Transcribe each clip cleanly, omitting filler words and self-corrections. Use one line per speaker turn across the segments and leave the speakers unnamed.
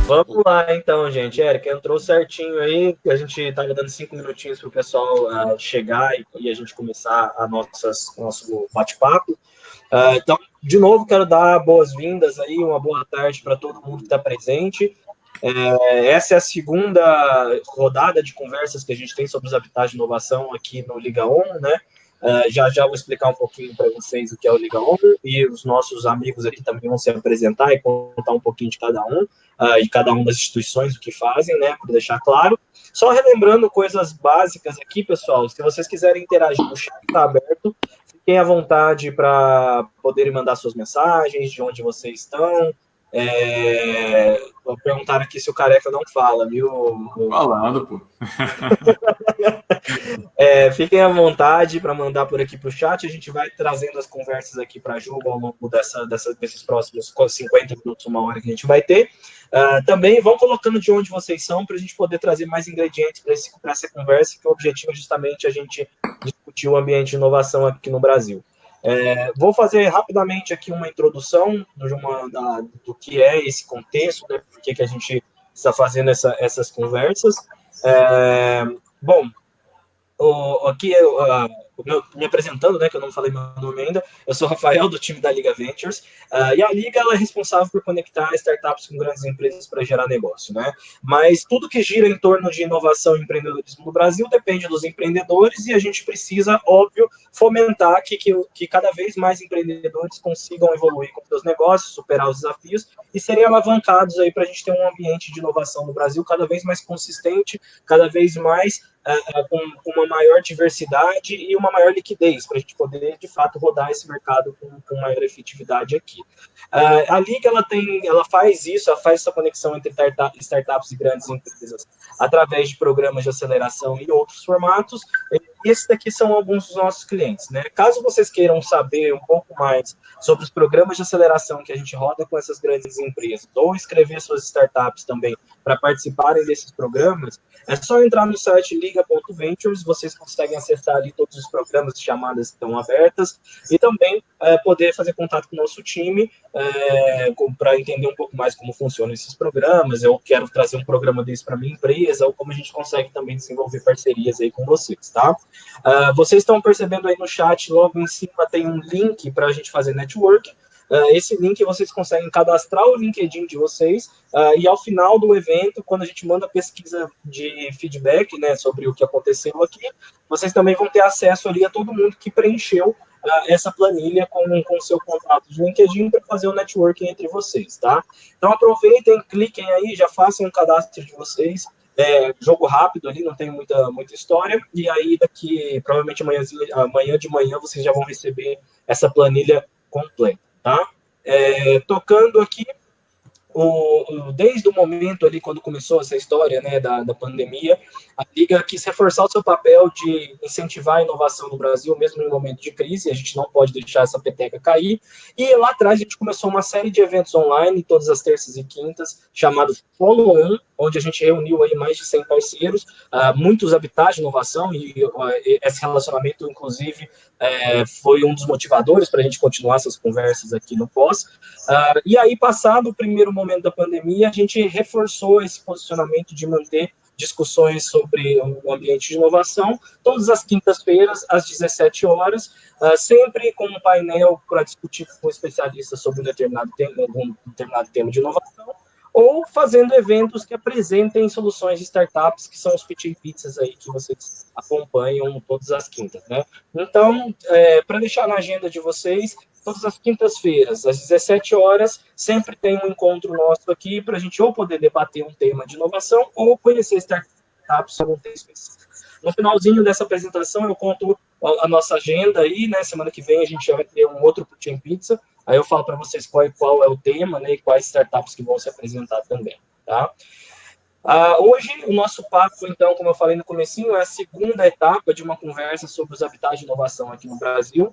Vamos lá, então, gente. Eric, entrou certinho aí. A gente estava dando 5 minutinhos para o pessoal chegar e a gente começar nosso bate-papo. Então, de novo, quero dar boas-vindas aí, uma boa tarde para todo mundo que está presente. Essa é a segunda rodada de conversas que a gente tem sobre os habitats de inovação aqui no Liga On, né? Já já vou explicar um pouquinho para vocês o que é o Liga On e os nossos amigos aqui também vão se apresentar e contar um pouquinho de cada uma das instituições, o que fazem, né? Para deixar claro. Só relembrando coisas básicas aqui, pessoal, se vocês quiserem interagir, o chat está aberto, fiquem à vontade para poderem mandar suas mensagens, de onde vocês estão. Perguntaram aqui se o Careca não fala, viu?
Falando, pô.
Fiquem à vontade para mandar por aqui para o chat. A gente vai trazendo as conversas aqui para a Juba ao longo desses próximos 50 minutos, uma hora que a gente vai ter. Também vão colocando de onde vocês são para a gente poder trazer mais ingredientes para essa conversa, que o objetivo é justamente a gente discutir o ambiente de inovação aqui no Brasil. Vou fazer rapidamente aqui uma introdução do que é esse contexto, né, por que a gente está fazendo essas conversas. Bom, aqui me apresentando, né, que eu não falei meu nome ainda, eu sou o Rafael, do time da Liga Ventures, e a Liga ela é responsável por conectar startups com grandes empresas para gerar negócio, né? Mas tudo que gira em torno de inovação e empreendedorismo no Brasil depende dos empreendedores e a gente precisa, óbvio, fomentar que cada vez mais empreendedores consigam evoluir com seus negócios, superar os desafios e serem alavancados aí para a gente ter um ambiente de inovação no Brasil cada vez mais consistente, cada vez mais com uma maior diversidade e uma maior liquidez, para a gente poder, de fato, rodar esse mercado com maior efetividade aqui. A Liga, ela faz isso, ela faz essa conexão entre startups e grandes empresas através de programas de aceleração e outros formatos. E esses daqui são alguns dos nossos clientes, né? Caso vocês queiram saber um pouco mais sobre os programas de aceleração que a gente roda com essas grandes empresas, ou escrever suas startups também para participarem desses programas, é só entrar no site liga.ventures, vocês conseguem acessar ali todos os programas e chamadas que estão abertas, e também poder fazer contato com o nosso time para entender um pouco mais como funcionam esses programas. Eu quero trazer um programa desse para minha empresa, ou como a gente consegue também desenvolver parcerias aí com vocês, tá? Vocês estão percebendo aí no chat, logo em cima tem um link para a gente fazer network. Esse link vocês conseguem cadastrar o LinkedIn de vocês e ao final do evento, quando a gente manda pesquisa de feedback, né, sobre o que aconteceu aqui, vocês também vão ter acesso ali a todo mundo que preencheu essa planilha com o seu contato de LinkedIn para fazer o networking entre vocês, tá? Então aproveitem, cliquem aí, já façam um cadastro de vocês. Jogo rápido ali, não tem muita história, e aí daqui, provavelmente amanhã de manhã, vocês já vão receber essa planilha completa, tá? Tocando aqui, desde o momento ali, quando começou essa história, né, da pandemia, a Liga quis reforçar o seu papel de incentivar a inovação no Brasil, mesmo em momento de crise, a gente não pode deixar essa peteca cair, e lá atrás a gente começou uma série de eventos online, todas as terças e quintas, chamados Follow On, onde a gente reuniu aí mais de 100 parceiros, muitos habitats de inovação, e esse relacionamento, inclusive, foi um dos motivadores para a gente continuar essas conversas aqui no pós. E aí, passado o primeiro momento da pandemia, a gente reforçou esse posicionamento de manter discussões sobre o ambiente de inovação, todas as quintas-feiras, às 17 horas, sempre com um painel para discutir com especialistas sobre algum determinado tema de inovação, ou fazendo eventos que apresentem soluções de startups, que são os Pitch and Pizzas aí que vocês acompanham todas as quintas, né? Então, para deixar na agenda de vocês, todas as quintas-feiras, às 17 horas, sempre tem um encontro nosso aqui para a gente ou poder debater um tema de inovação ou conhecer startups sobre um tema específico. No finalzinho dessa apresentação, eu conto a nossa agenda aí, né? Semana que vem a gente já vai ter um outro Putin Pizza. Aí eu falo para vocês qual é o tema, né? E quais startups que vão se apresentar também, tá? Hoje, o nosso papo, então, como eu falei no comecinho, é a segunda etapa de uma conversa sobre os habitats de inovação aqui no Brasil.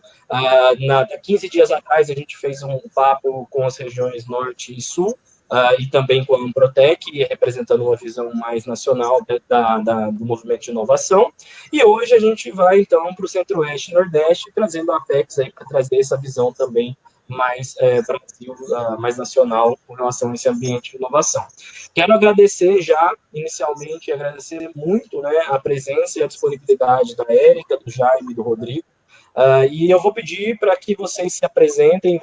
15 dias atrás, a gente fez um papo com as regiões Norte e Sul, e também com a Amprotec, representando uma visão mais nacional do movimento de inovação. E hoje a gente vai, então, para o Centro-Oeste e Nordeste, trazendo a Apex aí para trazer essa visão também Brasil, mais nacional com relação a esse ambiente de inovação. Quero agradecer já, inicialmente, agradecer muito, né, a presença e a disponibilidade da Érica, do Jaime e do Rodrigo. E eu vou pedir para que vocês se apresentem,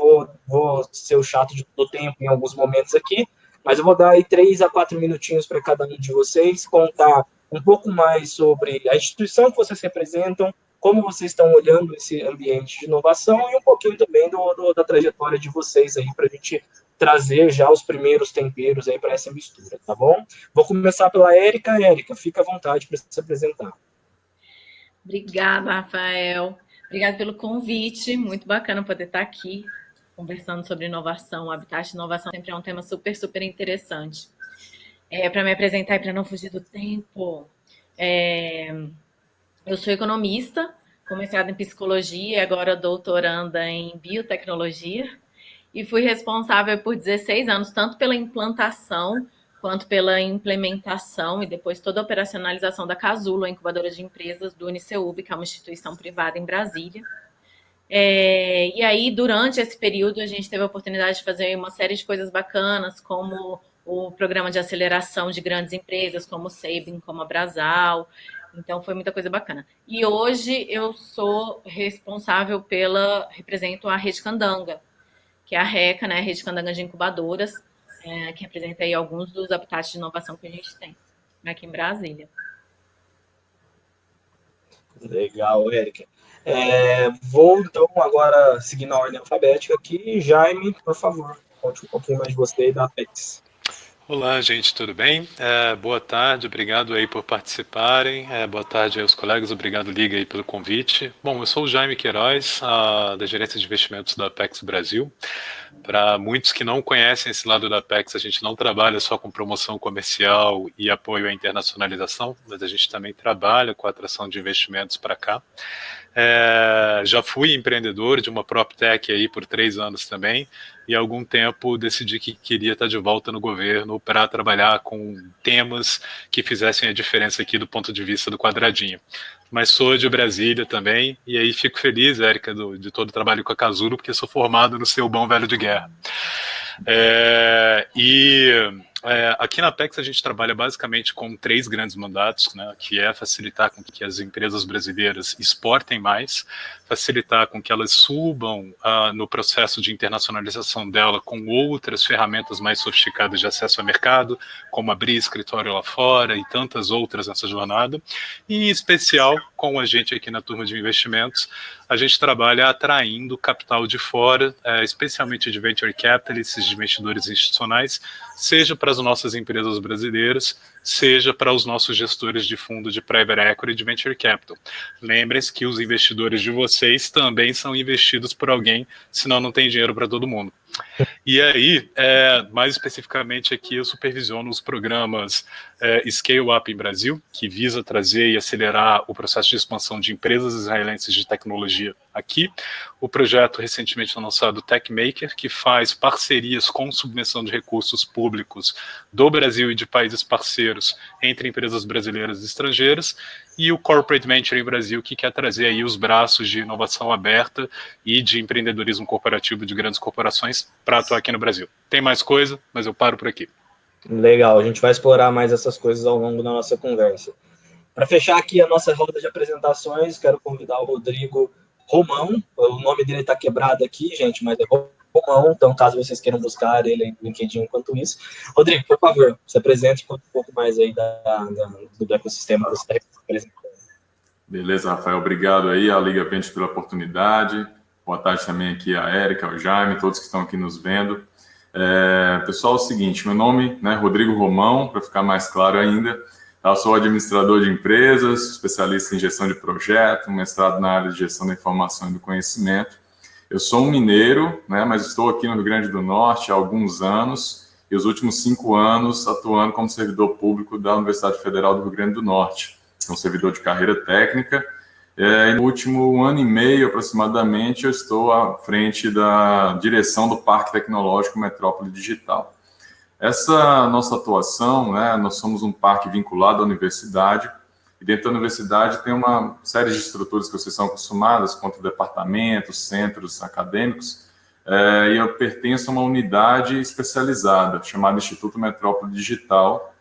vou ser o chato do tempo em alguns momentos aqui, mas eu vou dar aí 3 a 4 minutinhos para cada um de vocês contar um pouco mais sobre a instituição que vocês representam, como vocês estão olhando esse ambiente de inovação e um pouquinho também da trajetória de vocês aí para a gente trazer já os primeiros temperos aí para essa mistura, tá bom? Vou começar pela Érica. Érica, fica à vontade para se apresentar.
Obrigada, Rafael. Obrigada pelo convite. Muito bacana poder estar aqui conversando sobre inovação. O Habitat de Inovação sempre é um tema super, super interessante. Para me apresentar e para não fugir do tempo, eu sou economista, com mestrado em psicologia e agora doutoranda em biotecnologia. E fui responsável por 16 anos, tanto pela implantação quanto pela implementação e depois toda a operacionalização da Casulo, a incubadora de empresas do Uniceub, que é uma instituição privada em Brasília. E aí, durante esse período, a gente teve a oportunidade de fazer uma série de coisas bacanas, como o programa de aceleração de grandes empresas, como o Sabin, como a Brasal. Então, foi muita coisa bacana. E hoje eu sou responsável represento a Rede Candanga, que é a RECA, né, a Rede Candanga de Incubadoras, que representa aí alguns dos habitats de inovação que a gente tem aqui em Brasília.
Legal, Érica. Vou, então, agora seguir na ordem alfabética aqui. Jaime, por favor, conte um pouquinho mais de você e da Apex.
Olá, gente, tudo bem? Boa tarde, obrigado aí por participarem. Boa tarde aí aos colegas, obrigado, Liga, aí pelo convite. Bom, eu sou o Jaime Queiroz, da Gerência de Investimentos da Apex Brasil. Para muitos que não conhecem esse lado da Apex, a gente não trabalha só com promoção comercial e apoio à internacionalização, mas a gente também trabalha com a atração de investimentos para cá. Já fui empreendedor de uma PropTech aí por 3 anos também, e há algum tempo decidi que queria estar de volta no governo para trabalhar com temas que fizessem a diferença aqui do ponto de vista do quadradinho. Mas sou de Brasília também, e aí fico feliz, Érica, de todo o trabalho com a Casulo, porque sou formado no seu bom velho de guerra. Aqui na Apex a gente trabalha basicamente com 3 grandes mandatos, né, que é facilitar com que as empresas brasileiras exportem mais, facilitar com que elas subam no processo de internacionalização dela com outras ferramentas mais sofisticadas de acesso ao mercado, como abrir escritório lá fora e tantas outras nessa jornada, e em especial com a gente aqui na turma de investimentos, a gente trabalha atraindo capital de fora, especialmente de venture capitalists, de investidores institucionais, seja para as nossas empresas brasileiras, seja para os nossos gestores de fundo de private equity e de venture capital. Lembrem-se que os investidores de vocês também são investidos por alguém, senão não tem dinheiro para todo mundo. E aí, mais especificamente aqui, eu supervisiono os programas Scale Up em Brasil, que visa trazer e acelerar o processo de expansão de empresas israelenses de tecnologia aqui. O projeto recentemente lançado TechMaker, que faz parcerias com subvenção de recursos públicos do Brasil e de países parceiros entre empresas brasileiras e estrangeiras. E o Corporate Venture em Brasil, que quer trazer aí os braços de inovação aberta e de empreendedorismo corporativo de grandes corporações para atuar aqui no Brasil. Tem mais coisa, mas eu paro por aqui.
Legal, a gente vai explorar mais essas coisas ao longo da nossa conversa. Para fechar aqui a nossa roda de apresentações, quero convidar o Rodrigo Romão. O nome dele está quebrado aqui, gente, mas é Romão, então caso vocês queiram buscar ele no LinkedIn enquanto isso. Rodrigo, por favor, se apresente um pouco mais aí do ecossistema que você está representando.
Beleza, Rafael, obrigado aí à Liga Venture pela oportunidade. Boa tarde também aqui a Érica, ao Jaime, todos que estão aqui nos vendo. Pessoal, é o seguinte, meu nome é Rodrigo Romão, para ficar mais claro ainda. Eu sou administrador de empresas, especialista em gestão de projeto, mestrado na área de gestão da informação e do conhecimento. Eu sou um mineiro, mas estou aqui no Rio Grande do Norte há alguns anos, e os últimos 5 anos atuando como servidor público da Universidade Federal do Rio Grande do Norte. Sou um servidor de carreira técnica, e no último 1 ano e meio, aproximadamente, eu estou à frente da direção do Parque Tecnológico Metrópole Digital. Essa nossa atuação, nós somos um parque vinculado à universidade, e dentro da universidade tem uma série de estruturas que vocês são acostumados, quanto departamentos, centros acadêmicos, e eu pertenço a uma unidade especializada chamada Instituto Metrópole Digital,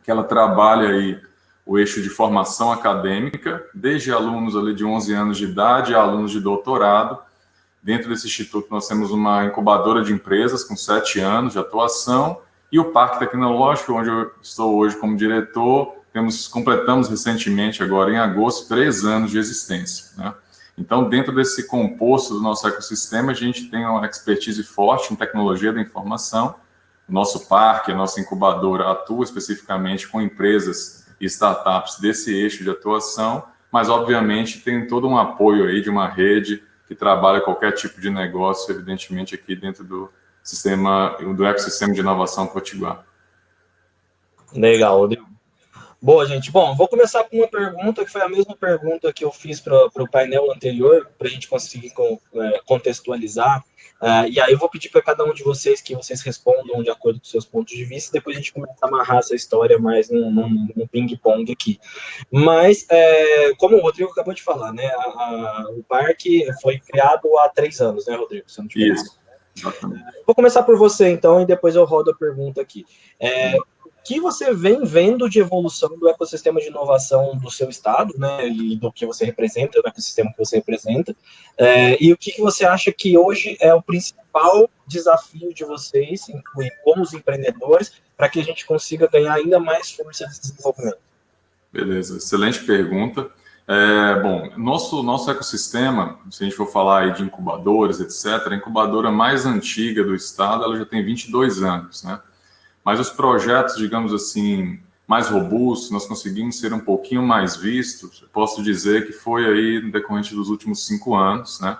que ela trabalha aí o eixo de formação acadêmica, desde alunos ali de 11 anos de idade a alunos de doutorado. Dentro desse instituto nós temos uma incubadora de empresas com 7 anos de atuação e o Parque Tecnológico, onde eu estou hoje como diretor, completamos recentemente, agora em agosto, 3 anos de existência, né? Então, dentro desse composto do nosso ecossistema, a gente tem uma expertise forte em tecnologia da informação. O nosso parque, a nossa incubadora atua especificamente com empresas e startups desse eixo de atuação, mas, obviamente, tem todo um apoio aí de uma rede que trabalha qualquer tipo de negócio, evidentemente, aqui dentro do ecossistema de inovação Potiguar.
Legal, Rodrigo. Boa, gente. Bom, vou começar com uma pergunta que foi a mesma pergunta que eu fiz para o painel anterior, para a gente conseguir contextualizar. E aí eu vou pedir para cada um de vocês que vocês respondam de acordo com seus pontos de vista, e depois a gente começa a amarrar essa história mais num ping-pong aqui. Mas, como o Rodrigo acabou de falar, né, o parque foi criado há 3 anos, né, Rodrigo? Se eu não tiver errado.
Isso, exatamente.
Vou começar por você, então, e depois eu rodo a pergunta aqui. O que você vem vendo de evolução do ecossistema de inovação do seu estado, né, e do que você representa, do ecossistema que você representa, e o que você acha que hoje é o principal desafio de vocês, como os empreendedores, para que a gente consiga ganhar ainda mais força de desenvolvimento?
Beleza, excelente pergunta. Bom, nosso ecossistema, se a gente for falar aí de incubadores, etc., a incubadora mais antiga do estado, ela já tem 22 anos, né? Mas os projetos, digamos assim, mais robustos, nós conseguimos ser um pouquinho mais vistos. Eu posso dizer que foi aí no decorrente dos últimos 5 anos, né?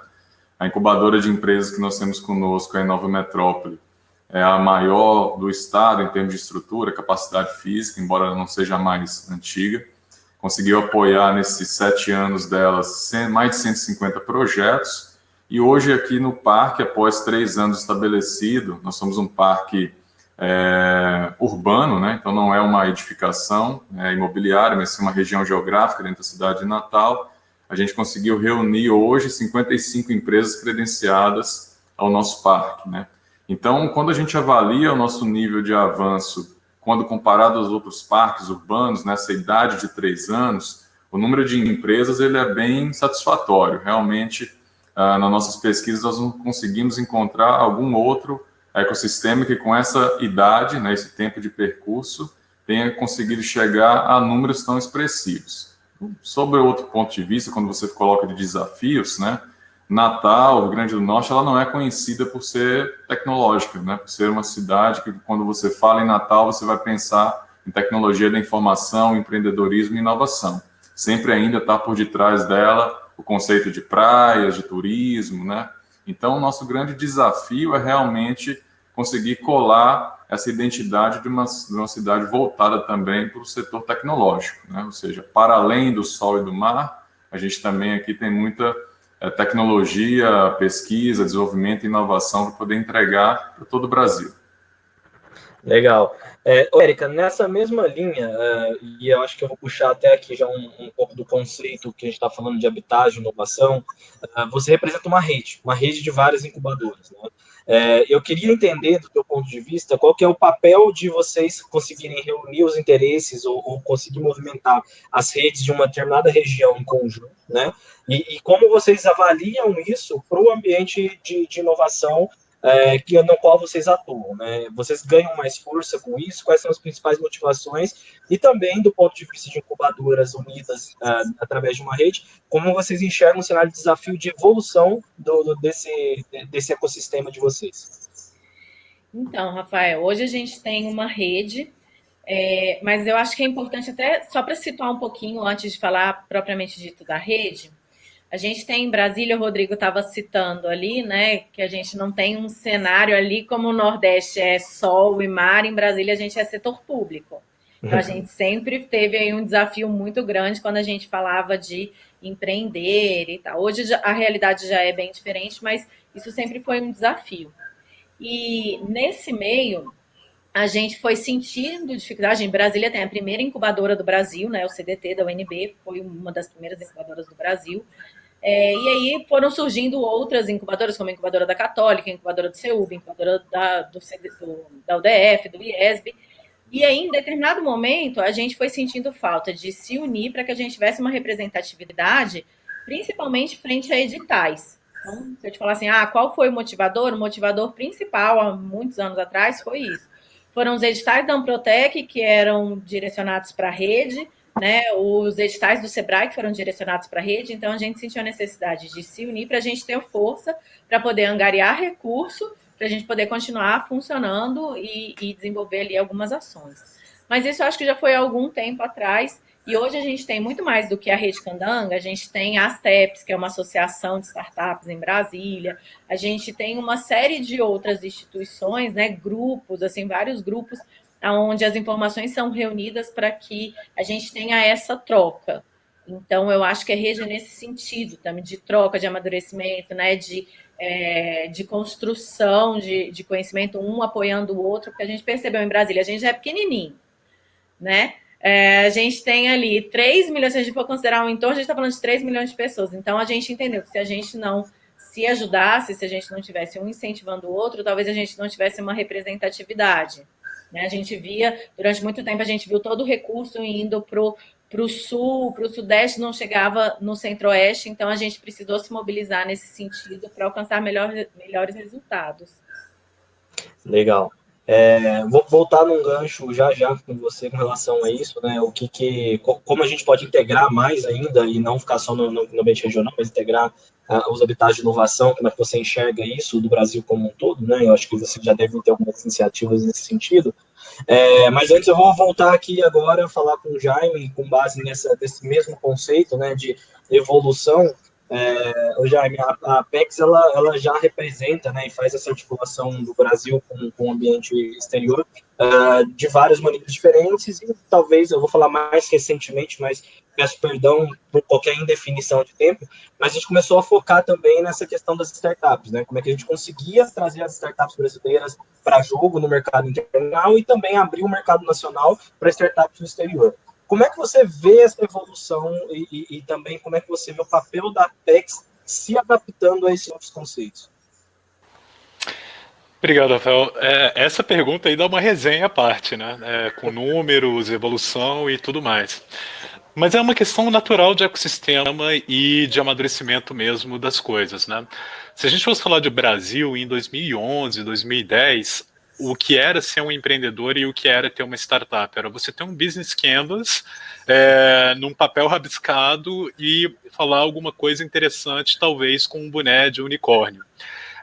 A incubadora de empresas que nós temos conosco, a Nova Metrópole, é a maior do estado em termos de estrutura, capacidade física, embora ela não seja a mais antiga. Conseguiu apoiar nesses 7 anos delas mais de 150 projetos. E hoje aqui no parque, após 3 anos estabelecido, nós somos um parque urbano, né? Então não é uma edificação imobiliária, mas sim uma região geográfica dentro da cidade de Natal. A gente conseguiu reunir hoje 55 empresas credenciadas ao nosso parque, né? Então, quando a gente avalia o nosso nível de avanço, quando comparado aos outros parques urbanos, nessa idade de 3 anos, o número de empresas ele é bem satisfatório. Realmente, nas nossas pesquisas, nós não conseguimos encontrar algum outro ecossistema que com essa idade, né, esse tempo de percurso, tenha conseguido chegar a números tão expressivos. Sobre outro ponto de vista, quando você coloca de desafios, né, Natal, Rio Grande do Norte, ela não é conhecida por ser tecnológica, né, por ser uma cidade que quando você fala em Natal, você vai pensar em tecnologia da informação, empreendedorismo e inovação. Sempre ainda está por detrás dela o conceito de praias, de turismo, né? Então, o nosso grande desafio é realmente conseguir colar essa identidade de uma cidade voltada também para o setor tecnológico, né? Ou seja, para além do sol e do mar, a gente também aqui tem muita tecnologia, pesquisa, desenvolvimento e inovação para poder entregar para todo o Brasil.
Legal. Érica, nessa mesma linha, e eu acho que eu vou puxar até aqui já um pouco do conceito que a gente está falando de habitat, de inovação, você representa uma rede de várias incubadoras, né? Eu queria entender, do teu ponto de vista, qual que é o papel de vocês conseguirem reunir os interesses ou conseguir movimentar as redes de uma determinada região em conjunto, né? E como vocês avaliam isso para o ambiente de inovação no qual vocês atuam, né? Vocês ganham mais força com isso? Quais são as principais motivações? E também, do ponto de vista de incubadoras unidas através de uma rede, como vocês enxergam o cenário de desafio de evolução desse ecossistema de vocês?
Então, Rafael, hoje a gente tem uma rede, mas eu acho que é importante até, só para situar um pouquinho, antes de falar propriamente dito da rede, a gente tem em Brasília, o Rodrigo estava citando ali, né, que a gente não tem um cenário ali como o Nordeste é sol e mar, em Brasília a gente é setor público. Então a gente sempre teve aí um desafio muito grande quando a gente falava de empreender e tal. Hoje a realidade já é bem diferente, mas isso sempre foi um desafio. E nesse meio, a gente foi sentindo dificuldade. Em Brasília tem a primeira incubadora do Brasil, né, o CDT da UNB, foi uma das primeiras incubadoras do Brasil. E aí foram surgindo outras incubadoras, como a incubadora da Católica, a incubadora do CEUB, a incubadora da UDF, do IESB. E aí, em determinado momento, a gente foi sentindo falta de se unir para que a gente tivesse uma representatividade, principalmente frente a editais. Então, se eu te falar assim, qual foi o motivador principal, há muitos anos atrás, foi isso. Foram os editais da Amprotec, que eram direcionados para a rede, né? Os editais do Sebrae, que foram direcionados para a rede. Então, a gente sentiu a necessidade de se unir para a gente ter força para poder angariar recurso, para a gente poder continuar funcionando e desenvolver ali algumas ações. Mas isso eu acho que já foi há algum tempo atrás, e hoje a gente tem muito mais do que a Rede Candanga. A gente tem a ASTEPS, que é uma associação de startups em Brasília, a gente tem uma série de outras instituições, né, grupos, assim, vários grupos, onde as informações são reunidas para que a gente tenha essa troca. Então, eu acho que a rede é nesse sentido também, de troca, de amadurecimento, né, de construção de conhecimento, um apoiando o outro, porque a gente percebeu em Brasília, a gente já é pequenininho, né? A gente tem ali 3 milhões, se a gente for considerar um entorno, a gente está falando de 3 milhões de pessoas. Então, a gente entendeu que se a gente não se ajudasse, se a gente não tivesse um incentivando o outro, talvez a gente não tivesse uma representatividade. Né? A gente via, durante muito tempo, a gente viu todo o recurso indo para o sul, para o sudeste, não chegava no centro-oeste, então a gente precisou se mobilizar nesse sentido para alcançar melhores resultados.
Legal. Vou voltar num gancho já com você com relação a isso, né? Como a gente pode integrar mais ainda e não ficar só no ambiente regional, mas integrar os habitats de inovação, como é que você enxerga isso do Brasil como um todo, né? Eu acho que você já deve ter algumas iniciativas nesse sentido. Mas antes eu vou voltar aqui agora, falar com o Jaime, com base nesse mesmo conceito, né, de evolução. Jaime, a Apex ela já representa, né, e faz essa articulação do Brasil com o ambiente exterior de várias maneiras diferentes, e talvez eu vou falar mais recentemente, mas peço perdão por qualquer indefinição de tempo, mas a gente começou a focar também nessa questão das startups, né, como é que a gente conseguia trazer as startups brasileiras para jogo no mercado internacional e também abrir o mercado nacional para startups no exterior. Como é que você vê essa evolução e também como é que você vê o papel da Apex se adaptando a esses novos conceitos?
Obrigado, Rafael. Essa pergunta aí dá uma resenha à parte, né? Com números, evolução e tudo mais. Mas é uma questão natural de ecossistema e de amadurecimento mesmo das coisas, né? Se a gente fosse falar de Brasil em 2011, 2010... o que era ser um empreendedor e o que era ter uma startup. Era você ter um business canvas num papel rabiscado e falar alguma coisa interessante, talvez com um boné de unicórnio.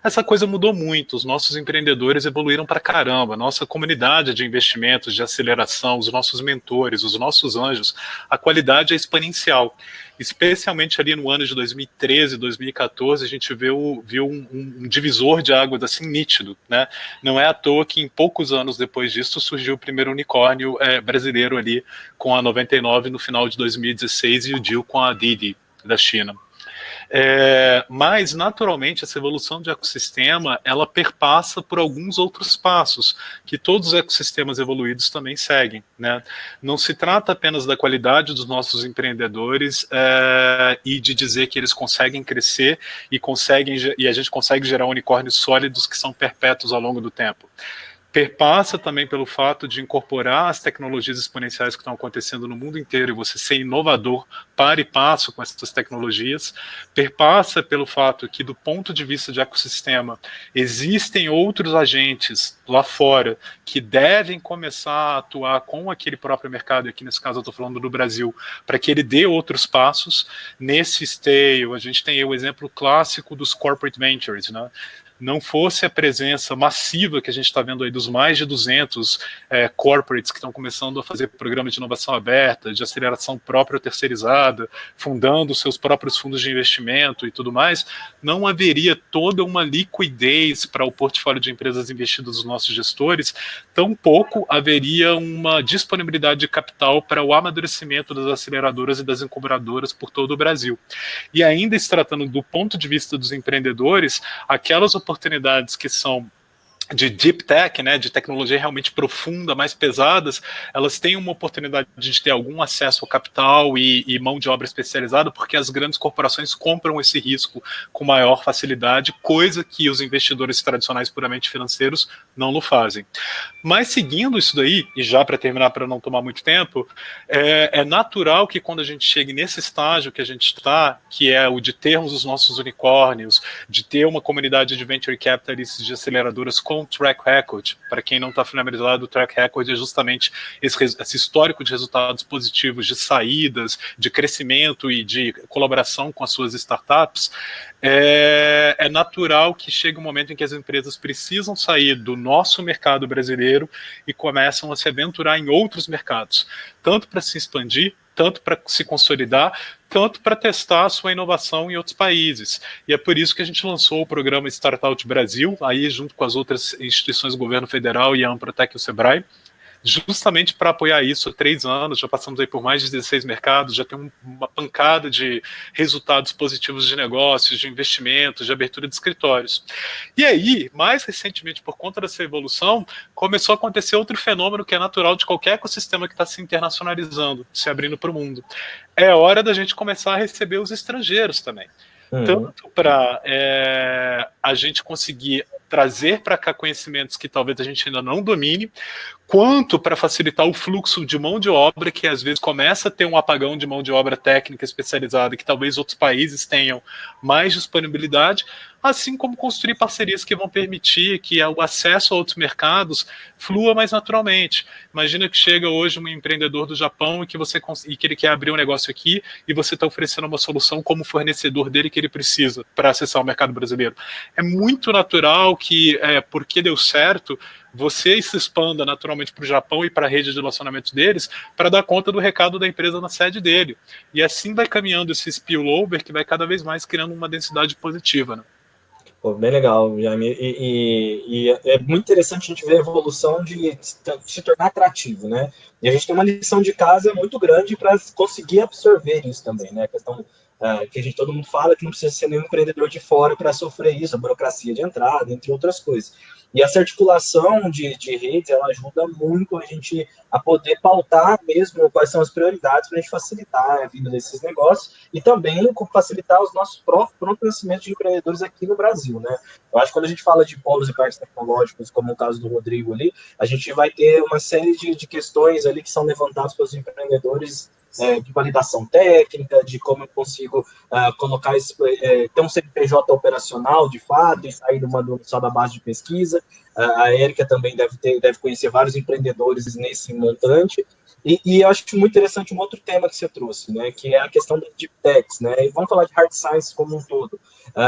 Essa coisa mudou muito, os nossos empreendedores evoluíram pra caramba, nossa comunidade de investimentos, de aceleração, os nossos mentores, os nossos anjos, a qualidade é exponencial. Especialmente ali no ano de 2013, 2014, a gente viu um divisor de águas assim nítido, né? Não é à toa que em poucos anos depois disso surgiu o primeiro unicórnio brasileiro ali com a 99 no final de 2016 e o deal com a Didi da China. Mas, naturalmente, essa evolução de ecossistema, ela perpassa por alguns outros passos, que todos os ecossistemas evoluídos também seguem, né? Não se trata apenas da qualidade dos nossos empreendedores e de dizer que eles conseguem crescer e a gente consegue gerar unicórnios sólidos que são perpétuos ao longo do tempo. Perpassa também pelo fato de incorporar as tecnologias exponenciais que estão acontecendo no mundo inteiro e você ser inovador para e passo com essas tecnologias. Perpassa pelo fato que, do ponto de vista de ecossistema, existem outros agentes lá fora que devem começar a atuar com aquele próprio mercado, e aqui nesse caso eu estou falando do Brasil, para que ele dê outros passos. Nesse esteio, a gente tem o exemplo clássico dos corporate ventures, né? Não fosse a presença massiva que a gente está vendo aí dos mais de 200 corporates que estão começando a fazer programas de inovação aberta, de aceleração própria ou terceirizada, fundando seus próprios fundos de investimento e tudo mais, não haveria toda uma liquidez para o portfólio de empresas investidas dos nossos gestores, tampouco haveria uma disponibilidade de capital para o amadurecimento das aceleradoras e das incubadoras por todo o Brasil. E ainda se tratando do ponto de vista dos empreendedores, aquelas oportunidades que são de deep tech, né, de tecnologia realmente profunda, mais pesadas, elas têm uma oportunidade de ter algum acesso ao capital e mão de obra especializada, porque as grandes corporações compram esse risco com maior facilidade, coisa que os investidores tradicionais puramente financeiros não o fazem. Mas seguindo isso daí, e já para terminar, para não tomar muito tempo, é natural que quando a gente chegue nesse estágio que a gente está, que é o de termos os nossos unicórnios, de ter uma comunidade de venture capitalists, de aceleradoras com track record. Para quem não está familiarizado, o track record é justamente esse histórico de resultados positivos, de saídas, de crescimento e de colaboração com as suas startups. É natural que chegue um momento em que as empresas precisam sair do nosso mercado brasileiro e começam a se aventurar em outros mercados, tanto para se expandir, tanto para se consolidar, tanto para testar a sua inovação em outros países. E é por isso que a gente lançou o programa Startup Brasil, aí junto com as outras instituições do governo federal e a Amprotec e o Sebrae, justamente para apoiar isso há 3 anos, já passamos aí por mais de 16 mercados, já tem uma pancada de resultados positivos de negócios, de investimentos, de abertura de escritórios. E aí, mais recentemente, por conta dessa evolução, começou a acontecer outro fenômeno que é natural de qualquer ecossistema que está se internacionalizando, se abrindo para o mundo. É hora da gente começar a receber os estrangeiros também. Tanto para a gente conseguir trazer para cá conhecimentos que talvez a gente ainda não domine, quanto para facilitar o fluxo de mão de obra, que às vezes começa a ter um apagão de mão de obra técnica especializada, que talvez outros países tenham mais disponibilidade, assim como construir parcerias que vão permitir que o acesso a outros mercados flua mais naturalmente. Imagina que chega hoje um empreendedor do Japão e que ele quer abrir um negócio aqui e você está oferecendo uma solução como fornecedor dele que ele precisa para acessar o mercado brasileiro. É muito natural que, porque deu certo, você se expanda naturalmente para o Japão e para a rede de relacionamentos deles para dar conta do recado da empresa na sede dele. E assim vai caminhando esse spillover que vai cada vez mais criando uma densidade positiva, né?
Pô, bem legal, Jaime. E é muito interessante a gente ver a evolução de se tornar atrativo, né? E a gente tem uma lição de casa muito grande para conseguir absorver isso também, né? A questão que todo mundo fala que não precisa ser nenhum empreendedor de fora para sofrer isso, a burocracia de entrada, entre outras coisas. E essa articulação de redes, ela ajuda muito a gente a poder pautar mesmo quais são as prioridades para a gente facilitar a vida desses negócios e também facilitar os nossos próprios crescimentos de empreendedores aqui no Brasil, né? Eu acho que quando a gente fala de polos e parques tecnológicos, como o caso do Rodrigo ali, a gente vai ter uma série de questões ali que são levantadas pelos empreendedores de validação técnica, de como eu consigo colocar ter um CNPJ operacional de fato e sair só da base de pesquisa. A Érica também deve conhecer vários empreendedores nesse montante. E eu acho muito interessante um outro tema que você trouxe, né, que é a questão da Deep Techs, né, e vamos falar de Hard Science como um todo.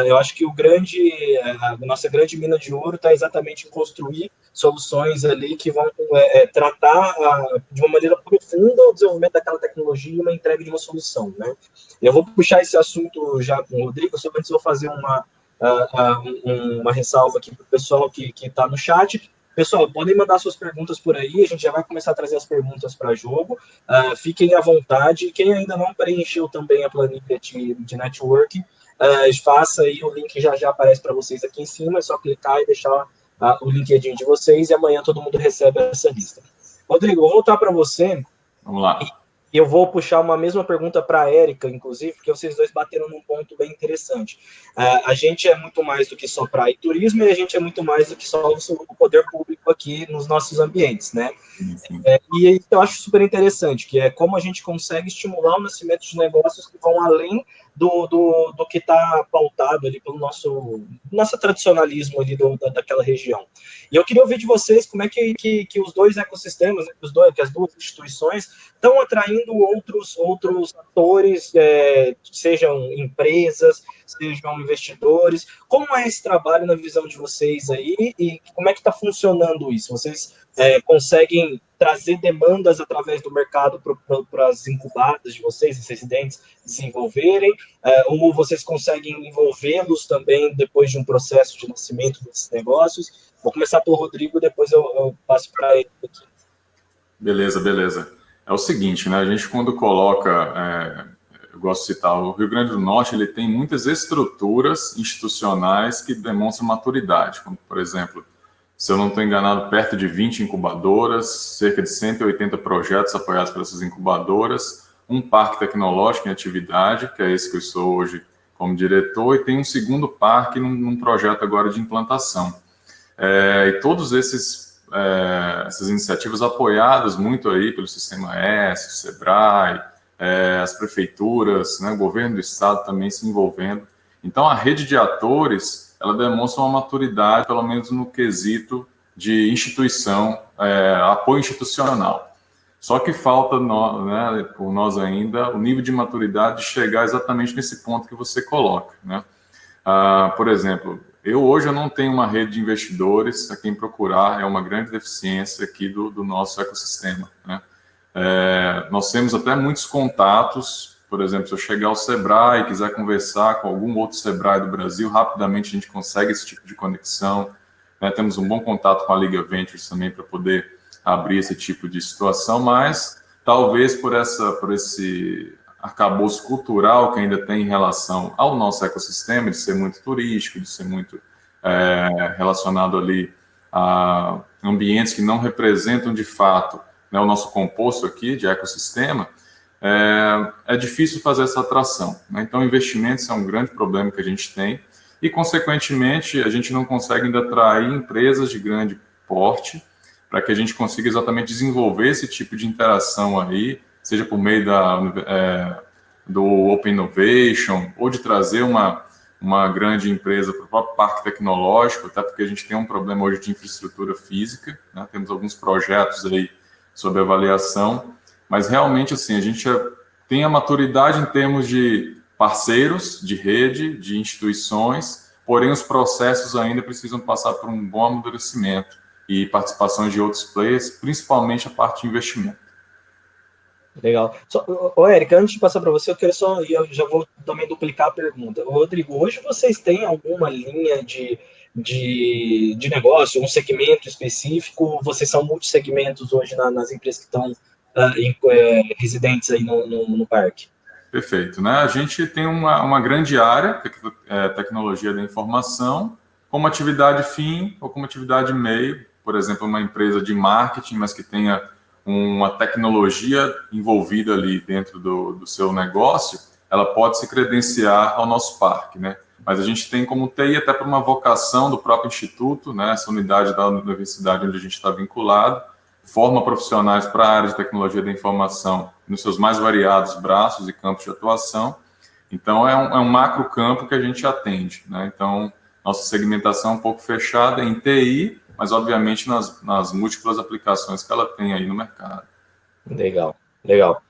Eu acho que a nossa grande mina de ouro está exatamente em construir soluções ali que vão tratar de uma maneira profunda o desenvolvimento daquela tecnologia e uma entrega de uma solução, né. Eu vou puxar esse assunto já com o Rodrigo, só antes vou fazer uma ressalva aqui para o pessoal que está no chat. Pessoal, podem mandar suas perguntas por aí, a gente já vai começar a trazer as perguntas para jogo. Fiquem à vontade. Quem ainda não preencheu também a planilha de network, faça aí, o link já aparece para vocês aqui em cima, é só clicar e deixar o LinkedIn de vocês e amanhã todo mundo recebe essa lista. Rodrigo, vou voltar para você.
Vamos lá.
E eu vou puxar uma mesma pergunta para a Érica, inclusive, porque vocês dois bateram num ponto bem interessante. A gente é muito mais do que só praia e turismo, e a gente é muito mais do que só o poder público aqui nos nossos ambientes, né? E eu acho super interessante, que é como a gente consegue estimular o nascimento de negócios que vão além do que está pautado ali pelo nosso tradicionalismo ali daquela região. E eu queria ouvir de vocês como é que os dois ecossistemas, que as duas instituições estão atraindo outros atores, sejam empresas, sejam investidores. Como é esse trabalho na visão de vocês aí e como é que está funcionando isso? Vocês conseguem trazer demandas através do mercado para as incubadas de vocês, os residentes, desenvolverem, ou vocês conseguem envolvê-los também depois de um processo de nascimento desses negócios? Vou começar pelo Rodrigo, depois eu passo para ele aqui.
Beleza. É o seguinte, né? A gente quando coloca, eu gosto de citar, o Rio Grande do Norte, ele tem muitas estruturas institucionais que demonstram maturidade, como, por exemplo, se eu não estou enganado, perto de 20 incubadoras, cerca de 180 projetos apoiados por essas incubadoras, um parque tecnológico em atividade, que é esse que eu sou hoje como diretor, e tem um segundo parque num projeto agora de implantação. E todos essas iniciativas apoiadas muito aí pelo Sistema S, o SEBRAE, as prefeituras, né, o governo do estado também se envolvendo. Então, a rede de atores, ela demonstra uma maturidade, pelo menos no quesito de instituição, apoio institucional. Só que falta, né, por nós ainda, o nível de maturidade de chegar exatamente nesse ponto que você coloca, né? Por exemplo, hoje eu não tenho uma rede de investidores a quem procurar, é uma grande deficiência aqui do nosso ecossistema, né? Nós temos até muitos contatos, por exemplo, se eu chegar ao SEBRAE e quiser conversar com algum outro SEBRAE do Brasil, rapidamente a gente consegue esse tipo de conexão, né? Temos um bom contato com a Liga Ventures também para poder abrir esse tipo de situação, mas talvez por esse arcabouço cultural que ainda tem em relação ao nosso ecossistema, de ser muito turístico, de ser muito relacionado ali a ambientes que não representam de fato, né, o nosso composto aqui de ecossistema, é difícil fazer essa atração, né? Então, investimentos é um grande problema que a gente tem e, consequentemente, a gente não consegue ainda atrair empresas de grande porte para que a gente consiga exatamente desenvolver esse tipo de interação aí, seja por meio do Open Innovation, ou de trazer uma grande empresa para o próprio parque tecnológico, até porque a gente tem um problema hoje de infraestrutura física, né? Temos alguns projetos aí sobre avaliação, mas realmente assim, a gente tem a maturidade em termos de parceiros, de rede, de instituições, porém os processos ainda precisam passar por um bom amadurecimento e participação de outros players, principalmente a parte de investimento.
Legal. Érica, antes de passar para você, eu já vou também duplicar a pergunta. Rodrigo, hoje vocês têm alguma linha de negócio, um segmento específico? Vocês são multissegmentos hoje nas empresas que estão residentes aí no parque?
Perfeito, né? A gente tem uma grande área, que é tecnologia da informação, como atividade fim ou como atividade meio, por exemplo, uma empresa de marketing, mas que tenha uma tecnologia envolvida ali dentro do seu negócio, ela pode se credenciar ao nosso parque, né? Mas a gente tem como TI até por uma vocação do próprio instituto, né? Essa unidade da universidade onde a gente está vinculado, forma profissionais para a área de tecnologia da informação nos seus mais variados braços e campos de atuação. Então, é um macro campo que a gente atende, né? Então, nossa segmentação é um pouco fechada em TI, mas, obviamente, nas múltiplas aplicações que ela tem aí no mercado.
Legal, legal.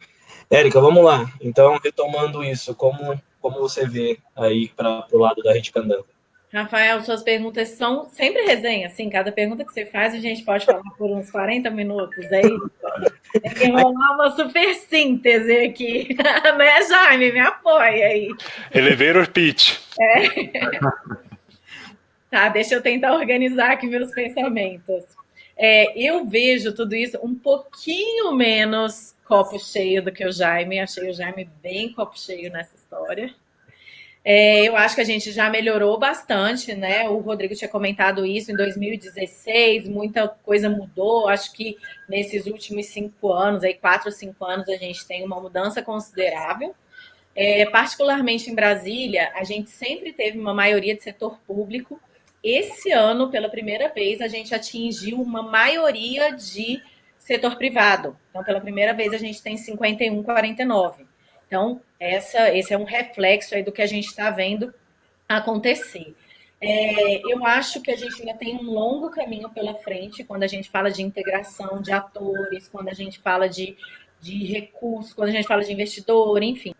Érica, vamos lá. Então, retomando isso, como você vê aí para o lado da Rede Candan?
Rafael, suas perguntas são sempre resenha, assim, cada pergunta que você faz a gente pode falar por uns 40 minutos, é isso? Tem que rolar uma super síntese aqui, né, Jaime? Me apoia aí.
Elevator pitch.
Tá, deixa eu tentar organizar aqui meus pensamentos. Eu vejo tudo isso um pouquinho menos copo cheio do que o Jaime. Achei o Jaime bem copo cheio nessa história. Eu acho que a gente já melhorou bastante, né? O Rodrigo tinha comentado isso em 2016, muita coisa mudou. Acho que nesses últimos 5 anos, 4 ou 5 anos, a gente tem uma mudança considerável. Particularmente em Brasília, a gente sempre teve uma maioria de setor público. Esse ano, pela primeira vez, a gente atingiu uma maioria de setor privado. Então, pela primeira vez, a gente tem 51-49. Então, esse é um reflexo aí do que a gente está vendo acontecer. Eu acho que a gente ainda tem um longo caminho pela frente quando a gente fala de integração de atores, quando a gente fala de recursos, quando a gente fala de investidor, enfim.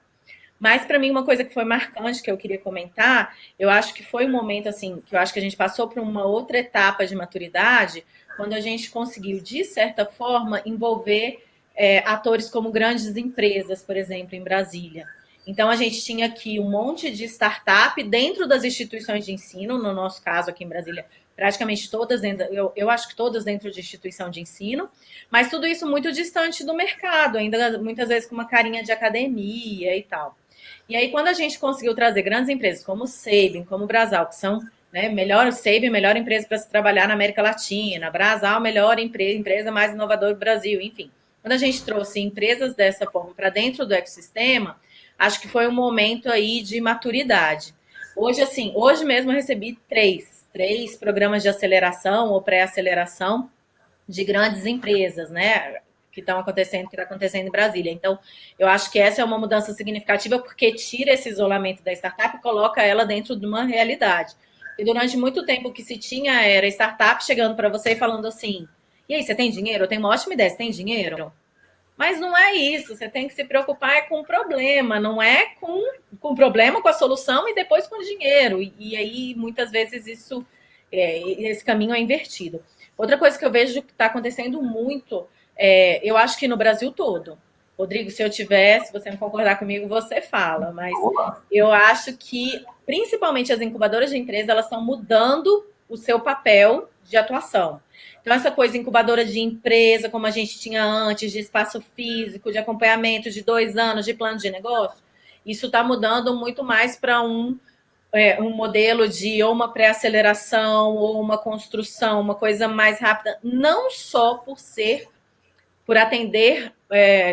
Mas, para mim, uma coisa que foi marcante, que eu queria comentar, eu acho que foi um momento, assim, que eu acho que a gente passou por uma outra etapa de maturidade, quando a gente conseguiu, de certa forma, envolver atores como grandes empresas, por exemplo, em Brasília. Então, a gente tinha aqui um monte de startup dentro das instituições de ensino, no nosso caso aqui em Brasília, praticamente todas, eu acho que todas dentro de instituição de ensino, mas tudo isso muito distante do mercado, ainda muitas vezes com uma carinha de academia e tal. E aí, quando a gente conseguiu trazer grandes empresas como o Sabin, como o Brasal, que são né? Melhor SEIB, melhor empresa para se trabalhar na América Latina, Brasal, melhor empresa mais inovadora do Brasil, enfim. Quando a gente trouxe empresas dessa forma para dentro do ecossistema, acho que foi um momento aí de maturidade. Hoje, assim, hoje mesmo eu recebi três programas de aceleração ou pré-aceleração de grandes empresas, né? Que está acontecendo em Brasília. Então, eu acho que essa é uma mudança significativa porque tira esse isolamento da startup e coloca ela dentro de uma realidade. E durante muito tempo o que se tinha era startup chegando para você e falando assim, e aí, você tem dinheiro? Eu tenho uma ótima ideia, você tem dinheiro? Mas não é isso, você tem que se preocupar com o problema, não é com o problema, com a solução e depois com o dinheiro. E aí, muitas vezes, esse caminho é invertido. Outra coisa que eu vejo que está acontecendo muito, eu acho que no Brasil todo. Rodrigo, se você não concordar comigo, você fala, mas eu acho que, principalmente as incubadoras de empresa, elas estão mudando o seu papel de atuação. Então, essa coisa incubadora de empresa, como a gente tinha antes, de espaço físico, de acompanhamento de 2 anos, de plano de negócio, isso está mudando muito mais para um modelo de ou uma pré-aceleração ou uma construção, uma coisa mais rápida, não só por atender,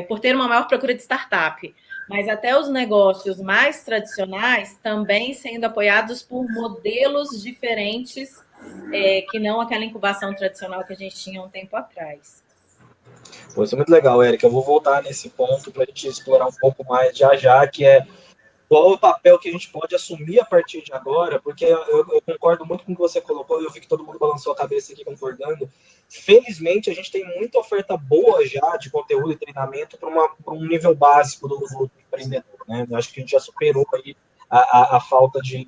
por ter uma maior procura de startup, mas até os negócios mais tradicionais também sendo apoiados por modelos diferentes que não aquela incubação tradicional que a gente tinha um tempo atrás.
Pô, isso é muito legal, Érica. Eu vou voltar nesse ponto para a gente explorar um pouco mais já, que é qual o papel que a gente pode assumir a partir de agora, porque eu concordo muito com o que você colocou, eu vi que todo mundo balançou a cabeça aqui concordando. Felizmente, a gente tem muita oferta boa já de conteúdo e treinamento para um nível básico do empreendedor, né? Eu acho que a gente já superou aí a falta de...